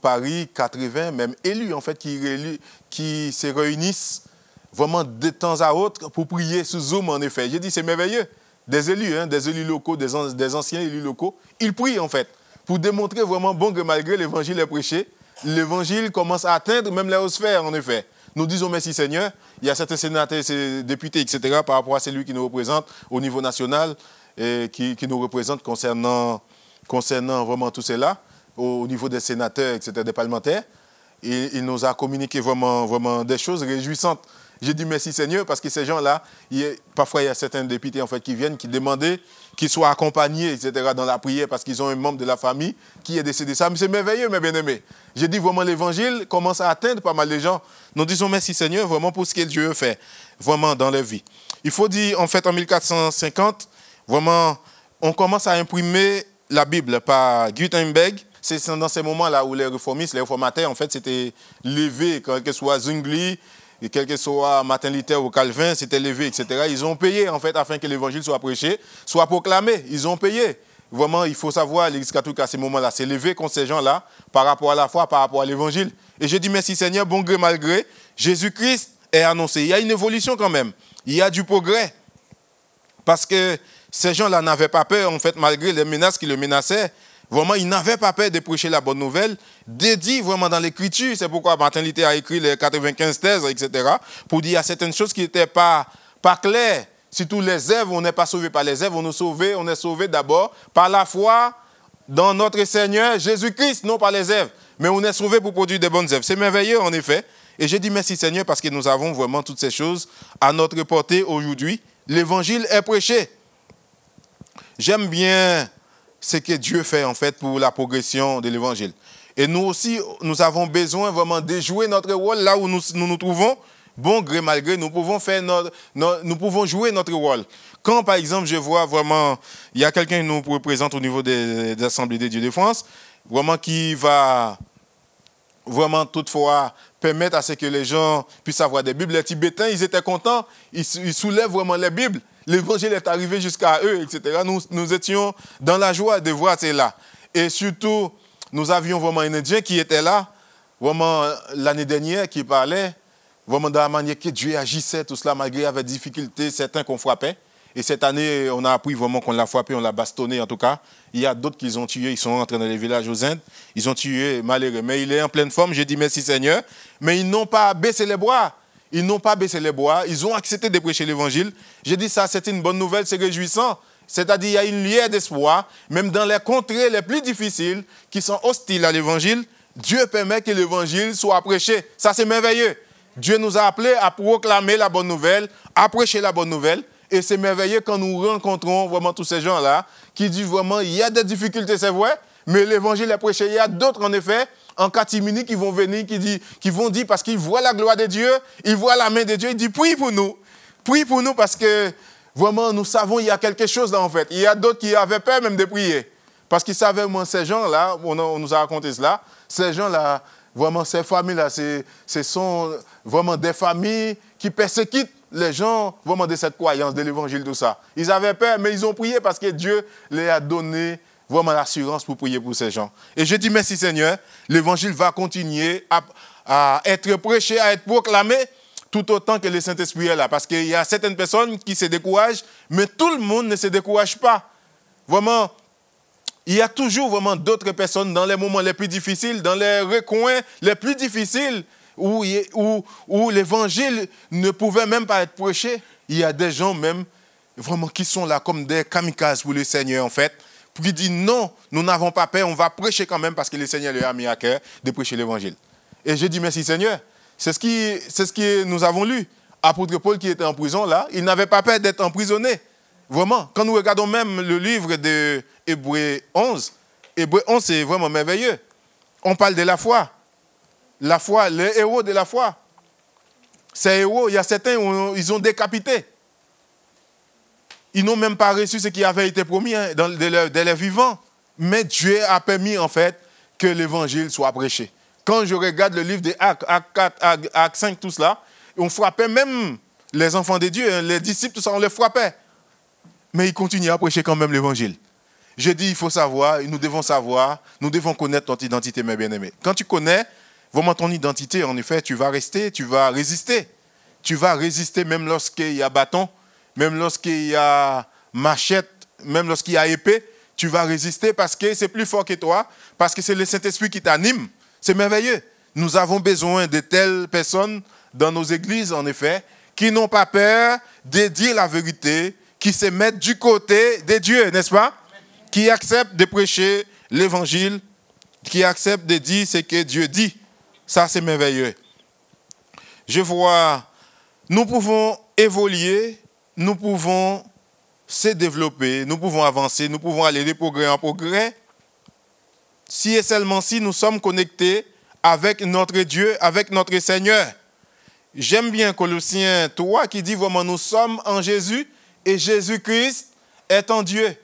Paris, 80, même élus, en fait, qui se réunissent vraiment de temps à autre pour prier sous Zoom, en effet. J'ai dit, c'est merveilleux. Des élus locaux, des anciens élus locaux, ils prient, en fait, pour démontrer vraiment, bon que malgré l'évangile est prêché, l'évangile commence à atteindre même les hautes sphères, en effet. Nous disons merci Seigneur. Il y a certains sénateurs, députés, etc., par rapport à celui qui nous représente au niveau national et qui nous représente concernant vraiment tout cela, au niveau des sénateurs, etc., des parlementaires. Et il nous a communiqué vraiment des choses réjouissantes. J'ai dit merci Seigneur parce que ces gens-là, parfois il y a certains députés en fait, qui viennent, qui demandaient qu'ils soient accompagnés, etc., dans la prière parce qu'ils ont un membre de la famille qui est décédé. Ça, c'est merveilleux, mes bien-aimés. J'ai dit vraiment l'évangile commence à atteindre pas mal de gens. Nous disons merci Seigneur vraiment pour ce que Dieu fait vraiment dans leur vie. Il faut dire en fait en 1450, vraiment, on commence à imprimer la Bible par Gutenberg. C'est dans ces moments-là où les réformistes, les réformateurs, en fait, s'étaient levés, quel que soit Zwingli, et quel que soit Martin Luther ou Calvin, s'étaient levés, etc. Ils ont payé, en fait, afin que l'évangile soit prêché, soit proclamé. Ils ont payé. Vraiment, il faut savoir, l'Église catholique, à ces moments-là, s'est levée contre ces gens-là, par rapport à la foi, par rapport à l'évangile. Et je dis merci Seigneur, bon gré, mal gré, Jésus-Christ est annoncé. Il y a une évolution quand même. Il y a du progrès. Parce que ces gens-là n'avaient pas peur, en fait, malgré les menaces qui le menaçaient. Vraiment, ils n'avaient pas peur de prêcher la bonne nouvelle, dédié vraiment dans l'écriture. C'est pourquoi Martin Luther a écrit les 95 thèses, etc., pour dire à certaines choses qui n'étaient pas claires. Surtout les œuvres, on n'est pas sauvé par les œuvres, on est sauvé d'abord par la foi dans notre Seigneur Jésus-Christ, non par les œuvres. Mais on est sauvé pour produire des bonnes œuvres. C'est merveilleux, en effet. Et je dis merci Seigneur parce que nous avons vraiment toutes ces choses à notre portée aujourd'hui. L'évangile est prêché. J'aime bien ce que Dieu fait en fait pour la progression de l'évangile. Et nous aussi, nous avons besoin vraiment de jouer notre rôle là où nous trouvons. Bon gré mal gré, nous pouvons pouvons jouer notre rôle. Quand par exemple je vois vraiment, il y a quelqu'un qui nous représente au niveau des Assemblées de Dieu de France, vraiment qui va vraiment toutefois permettre à ce que les gens puissent avoir des Bibles. Les Tibétains, ils étaient contents, ils soulèvent vraiment les Bibles. L'évangile est arrivé jusqu'à eux, etc. Nous étions dans la joie de voir cela. Et surtout, nous avions vraiment un Indien qui était là, vraiment l'année dernière, qui parlait, vraiment de la manière que Dieu agissait, tout cela, malgré avec difficulté, certains qu'on frappait. Et cette année, on a appris vraiment qu'on l'a frappé, on l'a bastonné en tout cas. Il y a d'autres qu'ils ont tués, ils sont rentrés dans les villages aux Indes, ils ont tué malheureux. Mais il est en pleine forme, j'ai dit merci Seigneur. Mais ils n'ont pas baissé les bras. Ils n'ont pas baissé les bras, ils ont accepté de prêcher l'évangile. J'ai dit ça, c'est une bonne nouvelle, c'est réjouissant. C'est-à-dire, il y a une lueur d'espoir, même dans les contrées les plus difficiles, qui sont hostiles à l'évangile, Dieu permet que l'évangile soit prêché. Ça, c'est merveilleux. Dieu nous a appelés à proclamer la bonne nouvelle, à prêcher la bonne nouvelle. Et c'est merveilleux quand nous rencontrons vraiment tous ces gens-là, qui disent vraiment, il y a des difficultés, c'est vrai, mais l'évangile est prêché. Il y a d'autres, en effet, en catimini qui vont venir, qui vont dire, parce qu'ils voient la gloire de Dieu, ils voient la main de Dieu, ils disent, prie pour nous parce que vraiment, nous savons qu'il y a quelque chose là, en fait. Il y a d'autres qui avaient peur même de prier. Parce qu'ils savaient, moi, ces gens-là, on nous a raconté cela, ces gens-là, vraiment, ces familles-là, ce sont vraiment des familles qui persécutent les gens vraiment de cette croyance, de l'évangile, tout ça. Ils avaient peur, mais ils ont prié parce que Dieu leur a donné vraiment l'assurance pour prier pour ces gens. Et je dis merci Seigneur, l'évangile va continuer à être prêché, à être proclamé, tout autant que le Saint-Esprit est là. Parce qu'il y a certaines personnes qui se découragent, mais tout le monde ne se décourage pas. Vraiment, il y a toujours vraiment d'autres personnes dans les moments les plus difficiles, dans les recoins les plus difficiles, où l'évangile ne pouvait même pas être prêché. Il y a des gens même vraiment qui sont là comme des kamikazes pour le Seigneur en fait, qui disent non, nous n'avons pas peur, on va prêcher quand même parce que le Seigneur lui a mis à cœur de prêcher l'évangile. Et je dis merci Seigneur. C'est ce que nous avons lu. Apôtre Paul qui était en prison là, il n'avait pas peur d'être emprisonné. Vraiment, quand nous regardons même le livre de Hébreux 11, Hébreux 11 c'est vraiment merveilleux. On parle de la foi. La foi, les héros de la foi. Ces héros, il y a certains où ils ont décapité. Ils n'ont même pas reçu ce qui avait été promis de leurs vivants. Mais Dieu a permis en fait que l'évangile soit prêché. Quand je regarde le livre des Actes, Actes 4, Actes 5, tout cela, on frappait même les enfants de Dieu, les disciples, tout ça, on les frappait. Mais ils continuaient à prêcher quand même l'évangile. Je dis, il faut savoir, nous devons connaître notre identité, mes bien-aimés. Quand tu connais vraiment ton identité, en effet, tu vas rester, tu vas résister. Tu vas résister même lorsqu'il y a bâton, même lorsqu'il y a machette, même lorsqu'il y a épée, tu vas résister parce que c'est plus fort que toi, parce que c'est le Saint-Esprit qui t'anime. C'est merveilleux. Nous avons besoin de telles personnes dans nos églises, en effet, qui n'ont pas peur de dire la vérité, qui se mettent du côté de Dieu, n'est-ce pas? Qui acceptent de prêcher l'évangile, qui acceptent de dire ce que Dieu dit. Ça, c'est merveilleux. Je vois, nous pouvons évoluer, nous pouvons se développer, nous pouvons avancer, nous pouvons aller de progrès en progrès, si et seulement si nous sommes connectés avec notre Dieu, avec notre Seigneur. J'aime bien Colossiens 3 qui dit vraiment nous sommes en Jésus et Jésus-Christ est en Dieu.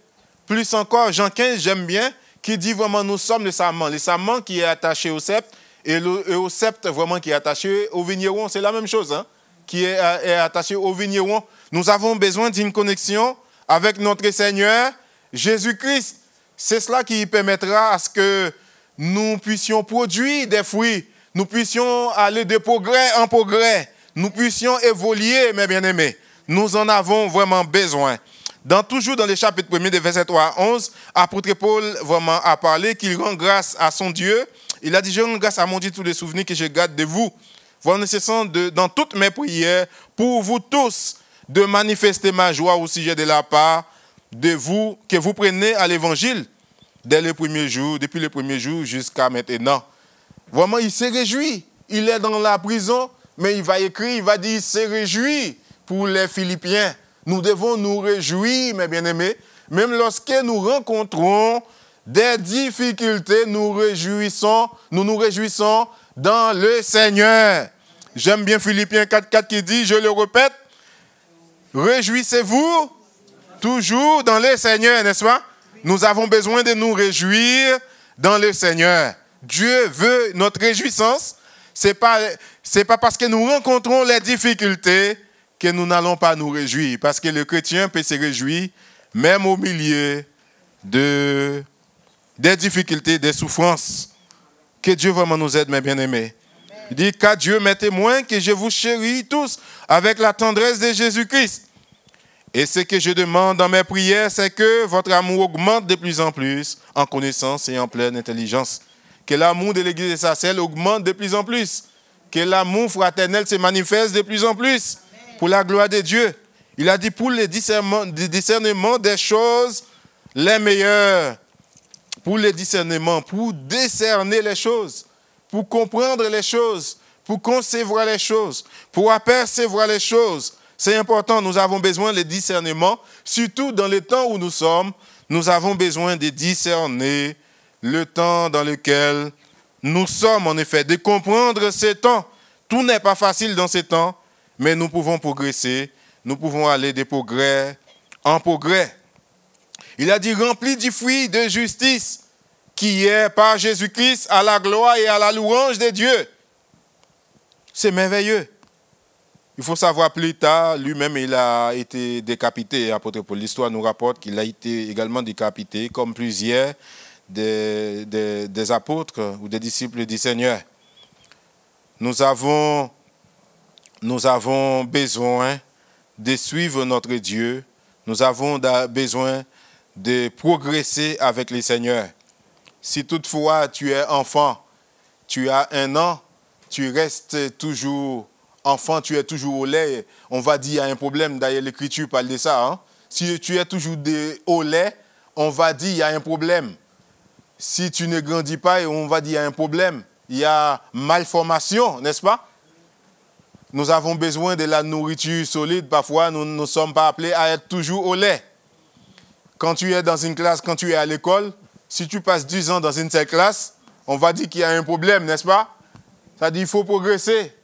Plus encore, Jean 15, j'aime bien, qui dit vraiment nous sommes le sarment qui est attaché au sceptre et au sceptre vraiment qui est attaché au vigneron. C'est la même chose, hein, qui est attaché au vigneron. Nous avons besoin d'une connexion avec notre Seigneur Jésus-Christ. C'est cela qui permettra à ce que nous puissions produire des fruits, nous puissions aller de progrès en progrès, nous puissions évoluer, mes bien-aimés. Nous en avons vraiment besoin. Toujours dans le chapitre 1er, de verset 3 à 11, apôtre Paul vraiment a parlé qu'il rend grâce à son Dieu. Il a dit, je rends grâce à mon Dieu tous les souvenirs que je garde de vous. Voilà, nécessaire dans toutes mes prières, pour vous tous, de manifester ma joie au sujet de la part de vous, que vous prenez à l'évangile dès le premier jour, depuis le premier jour jusqu'à maintenant. Vraiment, il s'est réjoui. Il est dans la prison, mais il va écrire, il va dire, il s'est réjoui pour les Philippiens. Nous devons nous réjouir, mes bien-aimés, même lorsque nous rencontrons des difficultés, nous nous réjouissons dans le Seigneur. J'aime bien Philippiens 4.4 qui dit, je le répète, réjouissez-vous toujours dans le Seigneur, n'est-ce pas? Nous avons besoin de nous réjouir dans le Seigneur. Dieu veut notre réjouissance. C'est pas parce que nous rencontrons les difficultés que nous n'allons pas nous réjouir. Parce que le chrétien peut se réjouir même au milieu des difficultés, des souffrances. Que Dieu vraiment nous aide, mes bien-aimés. Il dit qu'à Dieu m'est témoin que je vous chéris tous avec la tendresse de Jésus-Christ. Et ce que je demande dans mes prières, c'est que votre amour augmente de plus en plus en connaissance et en pleine intelligence. Que l'amour de l'Église de Sarcelles augmente de plus en plus. Que l'amour fraternel se manifeste de plus en plus. Pour la gloire de Dieu. Il a dit pour le discernement des choses les meilleures. Pour le discernement, pour décerner les choses. Pour comprendre les choses. Pour concevoir les choses. Pour apercevoir les choses. C'est important, nous avons besoin de discernement, surtout dans le temps où nous sommes, nous avons besoin de discerner le temps dans lequel nous sommes, en effet, de comprendre ces temps. Tout n'est pas facile dans ces temps, mais nous pouvons progresser, nous pouvons aller de progrès en progrès. Il a dit, rempli du fruit de justice, qui est par Jésus-Christ à la gloire et à la louange de Dieu. C'est merveilleux. Il faut savoir plus tard, lui-même, il a été décapité. Apôtre Paul, l'histoire nous rapporte qu'il a été également décapité, comme plusieurs des apôtres ou des disciples du Seigneur. Nous avons besoin de suivre notre Dieu. Nous avons besoin de progresser avec le Seigneur. Si toutefois tu es enfant, tu as 1 an, tu restes toujours enfant, tu es toujours au lait, on va dire qu'il y a un problème. D'ailleurs, l'Écriture parle de ça. Hein? Si tu es toujours au lait, on va dire qu'il y a un problème. Si tu ne grandis pas, on va dire qu'il y a un problème. Il y a malformation, n'est-ce pas? Nous avons besoin de la nourriture solide. Parfois, nous ne sommes pas appelés à être toujours au lait. Quand tu es dans une classe, quand tu es à l'école, si tu passes 10 ans dans une seule classe, on va dire qu'il y a un problème, n'est-ce pas? Ça dit qu'il faut progresser,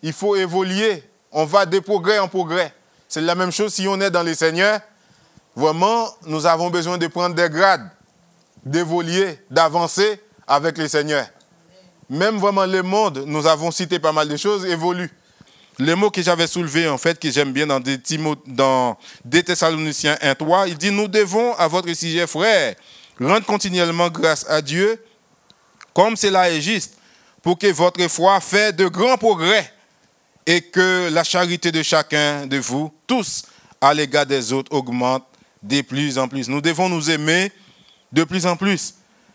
il faut évoluer. On va de progrès en progrès. C'est la même chose si on est dans le Seigneur. Vraiment, nous avons besoin de prendre des grades, d'évoluer, d'avancer avec le Seigneur. Même vraiment le monde, nous avons cité pas mal de choses, évolue. Le mot que j'avais soulevé, en fait, que j'aime bien dans 2 Thessaloniciens 1:3, il dit, nous devons, à votre sujet, frères, rendre continuellement grâce à Dieu, comme cela est juste, pour que votre foi fasse de grands progrès et que la charité de chacun de vous, tous, à l'égard des autres, augmente de plus en plus. Nous devons nous aimer de plus en plus,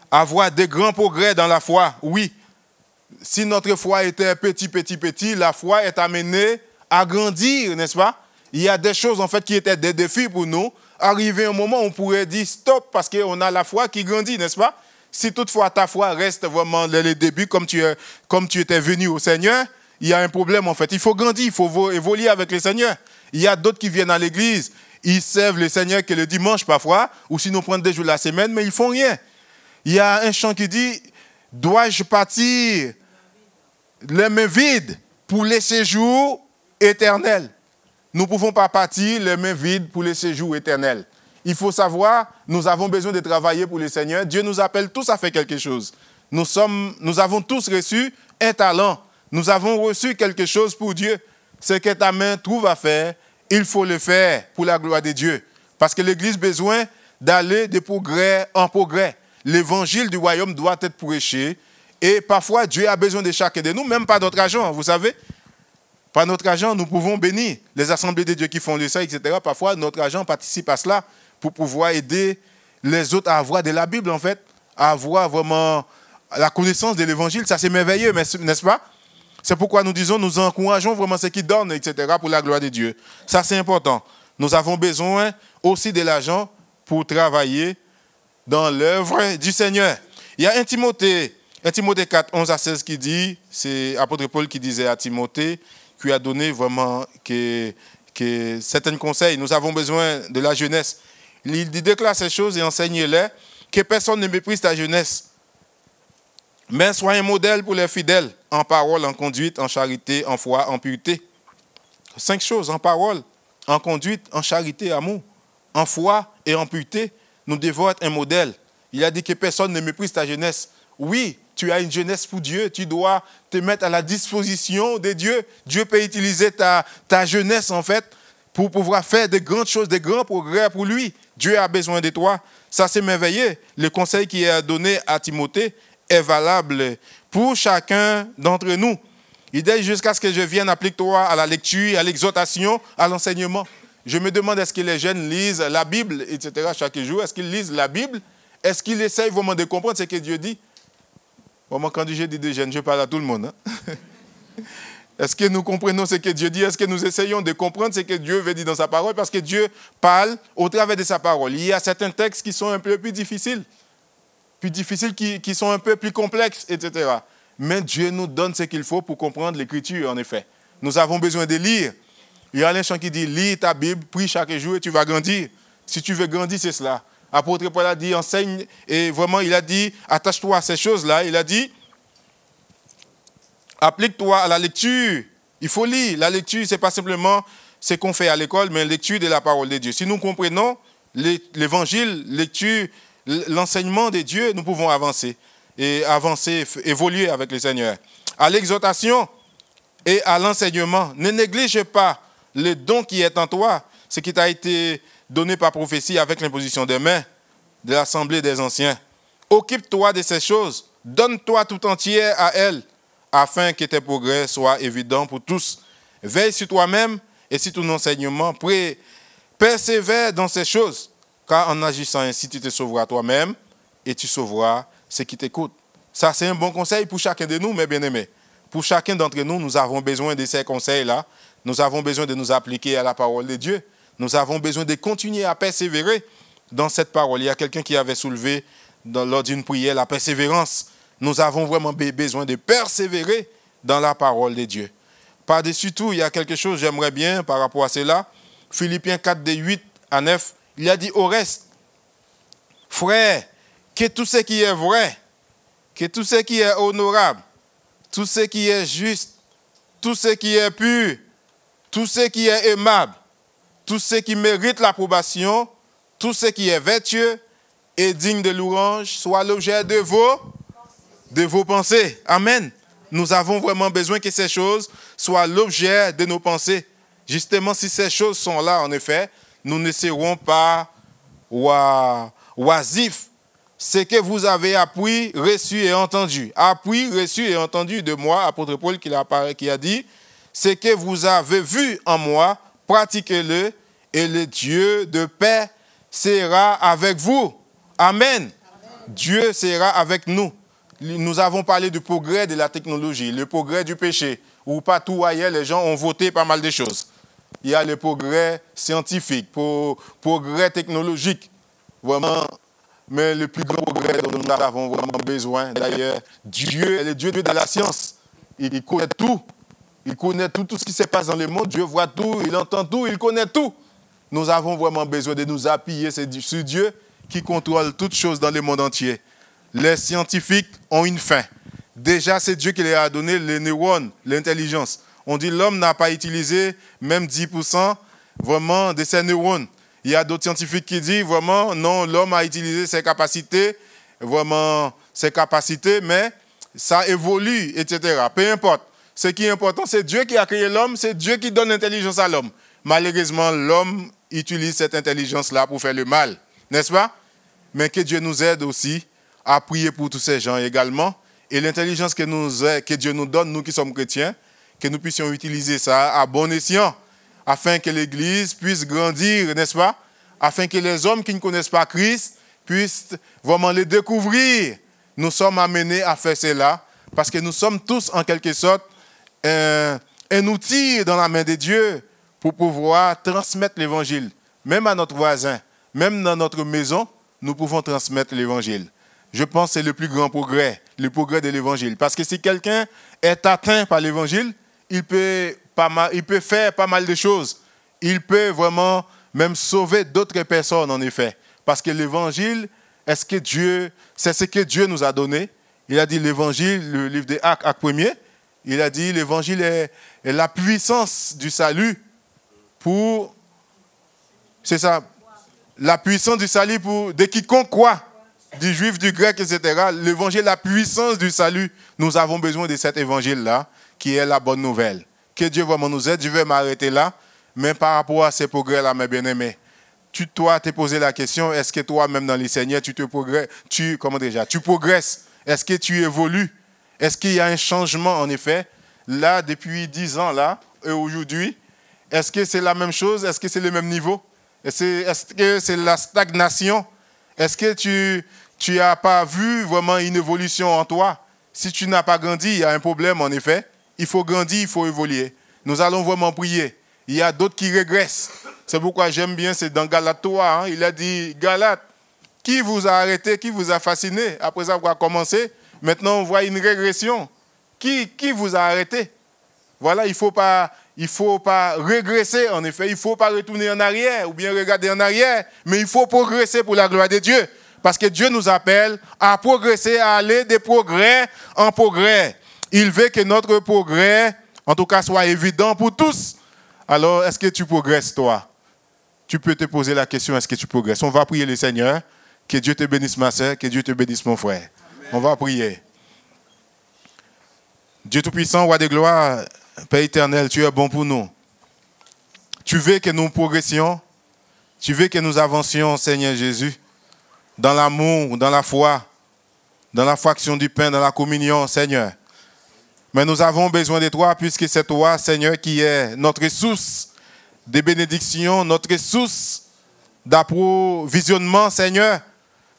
avoir de grands progrès dans la foi, oui. Si notre foi était petit, la foi est amenée à grandir, n'est-ce pas? Il y a des choses, en fait, qui étaient des défis pour nous. Arrivé un moment, on pourrait dire stop parce qu'on a la foi qui grandit, n'est-ce pas? Si toutefois ta foi reste vraiment les débuts, comme tu étais venu au Seigneur, il y a un problème, en fait. Il faut grandir, il faut évoluer avec le Seigneur. Il y a d'autres qui viennent à l'église, ils servent le Seigneur que le dimanche parfois, ou sinon prendre des jours la semaine, mais ils ne font rien. Il y a un chant qui dit, dois-je partir les mains vides pour les séjours éternels? Nous ne pouvons pas partir les mains vides pour les séjours éternels. Il faut savoir, nous avons besoin de travailler pour le Seigneur. Dieu nous appelle tous à faire quelque chose. Nous avons tous reçu un talent. Nous avons reçu quelque chose pour Dieu. Ce que ta main trouve à faire, il faut le faire pour la gloire de Dieu. Parce que l'Église a besoin d'aller de progrès en progrès. L'évangile du royaume doit être prêché. Et parfois, Dieu a besoin de chacun de nous, même pas notre argent, vous savez. Par notre argent, nous pouvons bénir les assemblées de Dieu qui font ça, etc. Parfois, notre argent participe à cela pour pouvoir aider les autres à avoir de la Bible, en fait, à avoir vraiment la connaissance de l'évangile. Ça, c'est merveilleux, n'est-ce pas? C'est pourquoi nous disons, nous encourageons vraiment ceux qui donnent, etc., pour la gloire de Dieu. Ça, c'est important. Nous avons besoin aussi de l'argent pour travailler dans l'œuvre du Seigneur. Il y a 1 Timothée 4, 11 à 16 qui dit, c'est l'apôtre Paul qui disait à Timothée, qui a donné vraiment que certains conseils. Nous avons besoin de la jeunesse. Il déclare ces choses et enseigne-les, que personne ne méprise ta jeunesse. Mais sois un modèle pour les fidèles, en parole, en conduite, en charité, en foi, en pureté. 5 choses, en parole, en conduite, en charité, amour, en foi et en pureté. Nous devons être un modèle. Il a dit que personne ne méprise ta jeunesse. Oui, tu as une jeunesse pour Dieu, tu dois te mettre à la disposition de Dieu. Dieu peut utiliser ta jeunesse, en fait, pour pouvoir faire de grandes choses, de grands progrès pour lui. Dieu a besoin de toi. Ça, c'est merveilleux. Le conseil qui est donné à Timothée est valable pour chacun d'entre nous. Il dit, jusqu'à ce que je vienne, applique-toi à la lecture, à l'exhortation, à l'enseignement. Je me demande, est-ce que les jeunes lisent la Bible, etc., chaque jour? Est-ce qu'ils lisent la Bible? Est-ce qu'ils essayent vraiment de comprendre ce que Dieu dit? Vraiment, quand je dis des jeunes, je parle à tout le monde. Hein? Est-ce que nous comprenons ce que Dieu dit? Est-ce que nous essayons de comprendre ce que Dieu veut dire dans sa parole? Parce que Dieu parle au travers de sa parole. Il y a certains textes qui sont un peu plus difficiles, qui sont un peu plus complexes, etc. Mais Dieu nous donne ce qu'il faut pour comprendre l'Écriture, en effet. Nous avons besoin de lire. Il y a un chant qui dit, lis ta Bible, prie chaque jour et tu vas grandir. Si tu veux grandir, c'est cela. Apôtre Paul a dit, enseigne, et vraiment, il a dit, attache-toi à ces choses-là. Il a dit, applique-toi à la lecture. Il faut lire. La lecture, ce n'est pas simplement ce qu'on fait à l'école, mais la lecture de la parole de Dieu. Si nous comprenons l'évangile, l'enseignement de Dieu, nous pouvons avancer. Et avancer, évoluer avec le Seigneur. À l'exhortation et à l'enseignement, ne néglige pas le don qui est en toi, ce qui t'a été donné par prophétie avec l'imposition des mains de l'Assemblée des anciens. Occupe-toi de ces choses, donne-toi tout entier à elles, afin que tes progrès soient évidents pour tous. Veille sur toi-même et sur ton enseignement, persévère dans ces choses, car en agissant ainsi, tu te sauveras toi-même et tu sauveras ceux qui t'écoutent. Ça, c'est un bon conseil pour chacun de nous, mes bien-aimés. Pour chacun d'entre nous, nous avons besoin de ces conseils-là. Nous avons besoin de nous appliquer à la parole de Dieu. Nous avons besoin de continuer à persévérer dans cette parole. Il y a quelqu'un qui avait soulevé lors d'une prière la persévérance. Nous avons vraiment besoin de persévérer dans la parole de Dieu. Par-dessus tout, il y a quelque chose que j'aimerais bien par rapport à cela. Philippiens 4, de 8 à 9, il a dit au reste, frère, que tout ce qui est vrai, que tout ce qui est honorable, tout ce qui est juste, tout ce qui est pur, tout ce qui est aimable, tout ce qui mérite l'approbation, tout ce qui est vertueux et digne de louange, soit l'objet de vos pensées. Amen. Nous avons vraiment besoin que ces choses soient l'objet de nos pensées. Justement, si ces choses sont là, en effet, nous ne serons pas oisifs. Ce que vous avez appris, reçu et entendu. Appris, reçu et entendu de moi, apôtre Paul qui a dit, ce que vous avez vu en moi, pratiquez-le et le Dieu de paix sera avec vous. Amen. Dieu sera avec nous. Nous avons parlé du progrès de la technologie, le progrès du péché, où partout ailleurs, les gens ont voté pas mal de choses. Il y a le progrès scientifique, progrès technologique, vraiment. Mais le plus grand progrès dont nous avons vraiment besoin, d'ailleurs, Dieu est le Dieu de la science. Il connaît tout. Il connaît tout ce qui se passe dans le monde. Dieu voit tout, il entend tout, il connaît tout. Nous avons vraiment besoin de nous appuyer sur Dieu qui contrôle toutes choses dans le monde entier. Les scientifiques ont une fin. Déjà, c'est Dieu qui leur a donné les neurones, l'intelligence. On dit que l'homme n'a pas utilisé même 10% vraiment de ses neurones. Il y a d'autres scientifiques qui disent vraiment, non, l'homme a utilisé ses capacités, mais ça évolue, etc. Peu importe. Ce qui est important, c'est Dieu qui a créé l'homme, c'est Dieu qui donne l'intelligence à l'homme. Malheureusement, l'homme utilise cette intelligence-là pour faire le mal, n'est-ce pas? Mais que Dieu nous aide aussi à prier pour tous ces gens également. Et l'intelligence que Dieu nous donne, nous qui sommes chrétiens, que nous puissions utiliser ça à bon escient, afin que l'Église puisse grandir, n'est-ce pas? Afin que les hommes qui ne connaissent pas Christ puissent vraiment le découvrir. Nous sommes amenés à faire cela, parce que nous sommes tous, en quelque sorte, un outil dans la main de Dieu pour pouvoir transmettre l'Évangile. Même à notre voisin, même dans notre maison, nous pouvons transmettre l'Évangile. Je pense que c'est le plus grand progrès, le progrès de l'Évangile. Parce que si quelqu'un est atteint par l'Évangile, il peut faire pas mal de choses. Il peut vraiment même sauver d'autres personnes, en effet. Parce que l'Évangile, c'est ce que Dieu nous a donné. Il a dit l'Évangile, le livre des Actes, Acte 1er, il a dit l'Évangile est la puissance du salut pour... C'est ça. La puissance du salut de quiconque croit, du juif, du grec, etc. L'Évangile, la puissance du salut. Nous avons besoin de cet Évangile-là, qui est la bonne nouvelle. Que Dieu vraiment nous aide. Je vais m'arrêter là. Mais par rapport à ces progrès-là, mes bien-aimés, tu dois te poser la question, est-ce que toi-même dans le Seigneur, tu progresses? Est-ce que tu évolues? Est-ce qu'il y a un changement, en effet? Là, depuis 10 ans, là, et aujourd'hui, est-ce que c'est la même chose? Est-ce que c'est le même niveau? Est-ce que c'est la stagnation? Est-ce que tu n'as pas vu vraiment une évolution en toi? Si tu n'as pas grandi, il y a un problème, en effet. Il faut grandir, il faut évoluer. Nous allons vraiment prier. Il y a d'autres qui régressent. C'est pourquoi j'aime bien, c'est dans Galates 3. Il a dit, Galates, qui vous a arrêté, qui vous a fasciné après avoir commencé? Maintenant, on voit une régression. Qui vous a arrêté? Voilà, il ne faut pas régresser, en effet. Il ne faut pas retourner en arrière ou bien regarder en arrière, mais il faut progresser pour la gloire de Dieu. Parce que Dieu nous appelle à progresser, à aller de progrès en progrès. Il veut que notre progrès, en tout cas, soit évident pour tous. Alors, est-ce que tu progresses, toi? tu peux te poser la question, est-ce que tu progresses? On va prier le Seigneur. Que Dieu te bénisse, ma soeur, que Dieu te bénisse, mon frère. Amen. On va prier. Dieu Tout-Puissant, Roi de gloire, Père éternel, tu es bon pour nous. Tu veux que nous progressions. Tu veux que nous avancions, Seigneur Jésus, dans l'amour, dans la foi, dans la fraction du pain, dans la communion, Seigneur. Mais nous avons besoin de toi, puisque c'est toi, Seigneur, qui est notre source de bénédiction, notre source d'approvisionnement, Seigneur.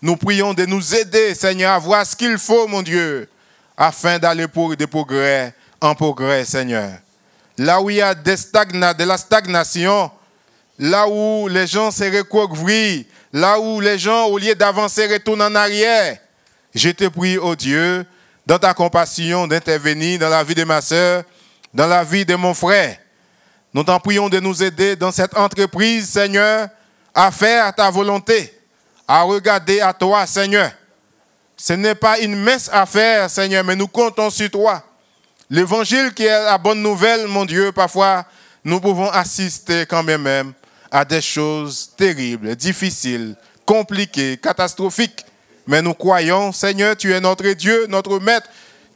Nous prions de nous aider, Seigneur, à voir ce qu'il faut, mon Dieu, afin d'aller pour des progrès en progrès, Seigneur. Là où il y a de la stagnation, là où les gens se recouvrent, là où les gens, au lieu d'avancer, retournent en arrière, je te prie, oh Dieu, dans ta compassion, d'intervenir dans la vie de ma soeur, dans la vie de mon frère. Nous t'en prions de nous aider dans cette entreprise, Seigneur, à faire ta volonté, à regarder à toi, Seigneur. Ce n'est pas une mince affaire, Seigneur, mais nous comptons sur toi. L'évangile qui est la bonne nouvelle, mon Dieu, parfois, nous pouvons assister quand même à des choses terribles, difficiles, compliquées, catastrophiques. Mais nous croyons, Seigneur, tu es notre Dieu, notre Maître,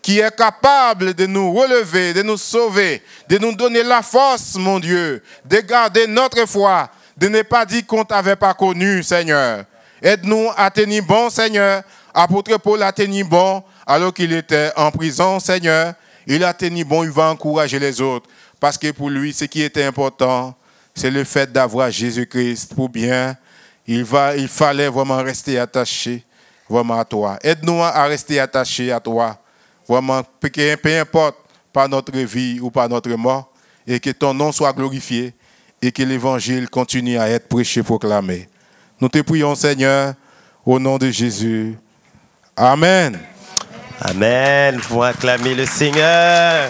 qui est capable de nous relever, de nous sauver, de nous donner la force, mon Dieu, de garder notre foi, de ne pas dire qu'on ne t'avait pas connu, Seigneur. Aide-nous à tenir bon, Seigneur. Apôtre Paul a tenu bon alors qu'il était en prison, Seigneur. Il a tenu bon, il va encourager les autres. Parce que pour lui, ce qui était important, c'est le fait d'avoir Jésus-Christ pour bien. Il fallait vraiment rester attaché vraiment à toi. Aide-nous à rester attachés à toi. Vraiment, peu importe par notre vie ou par notre mort, et que ton nom soit glorifié et que l'évangile continue à être prêché, proclamé. Nous te prions, Seigneur, au nom de Jésus. Amen. Amen. Vous acclamez le Seigneur.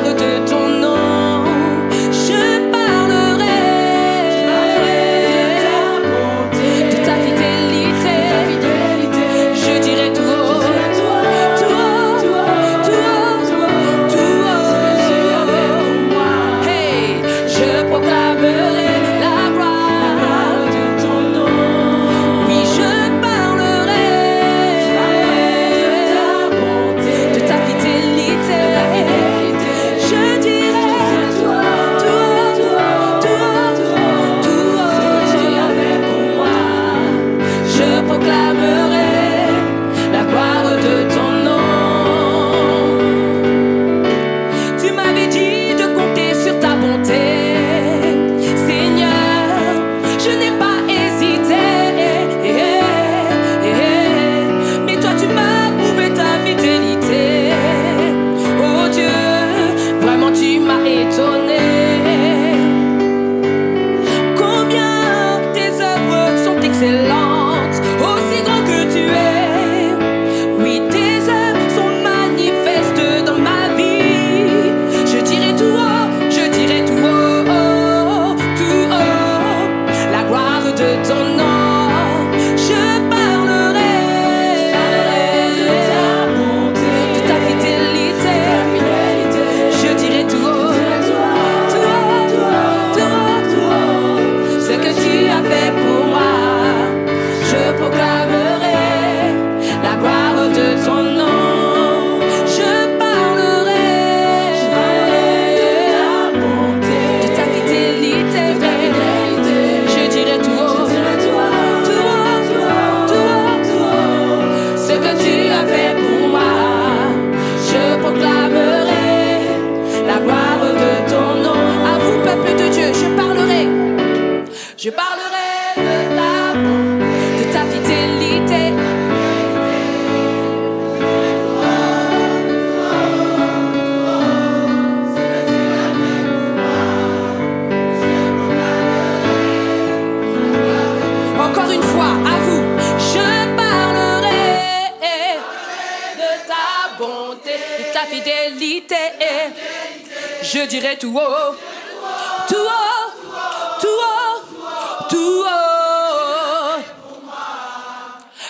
De ton fidélité. Je dirai tout haut, tout haut, tout haut, tout haut.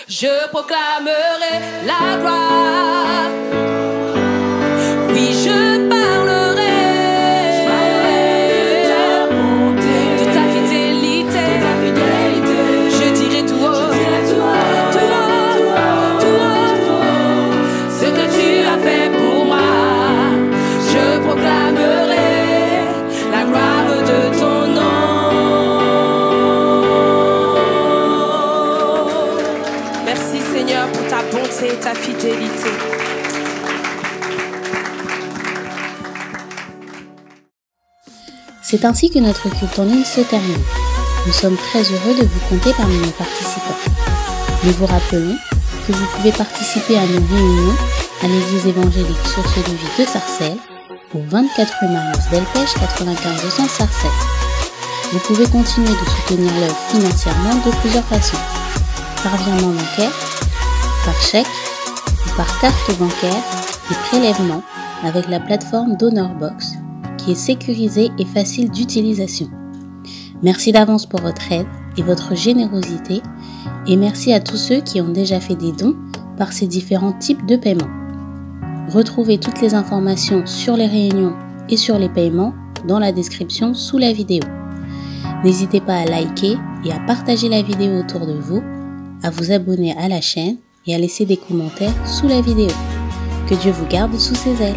Je proclamerai la gloire. Oui, je parlerai de ta fidélité. Je dirai tout haut, tout haut, tout haut, ce que tu as fait pour moi. Je proclamerai la gloire de ton nom. Merci Seigneur pour ta bonté et ta fidélité. C'est ainsi que notre culte en ligne se termine. Nous sommes très heureux de vous compter parmi nos participants. Nous vous rappelons que vous pouvez participer à nos réunions à l'église évangélique Source de Vie de Sarcelles, au 24 rue Marius Delpech 95 200 Sarcelles. Vous pouvez continuer de soutenir l'œuvre financièrement de plusieurs façons. Par virement bancaire, par chèque ou par carte bancaire et prélèvement avec la plateforme DonorBox qui est sécurisée et facile d'utilisation. Merci d'avance pour votre aide et votre générosité et merci à tous ceux qui ont déjà fait des dons par ces différents types de paiements. Retrouvez toutes les informations sur les réunions et sur les paiements dans la description sous la vidéo. N'hésitez pas à liker et à partager la vidéo autour de vous, à vous abonner à la chaîne et à laisser des commentaires sous la vidéo. Que Dieu vous garde sous ses ailes.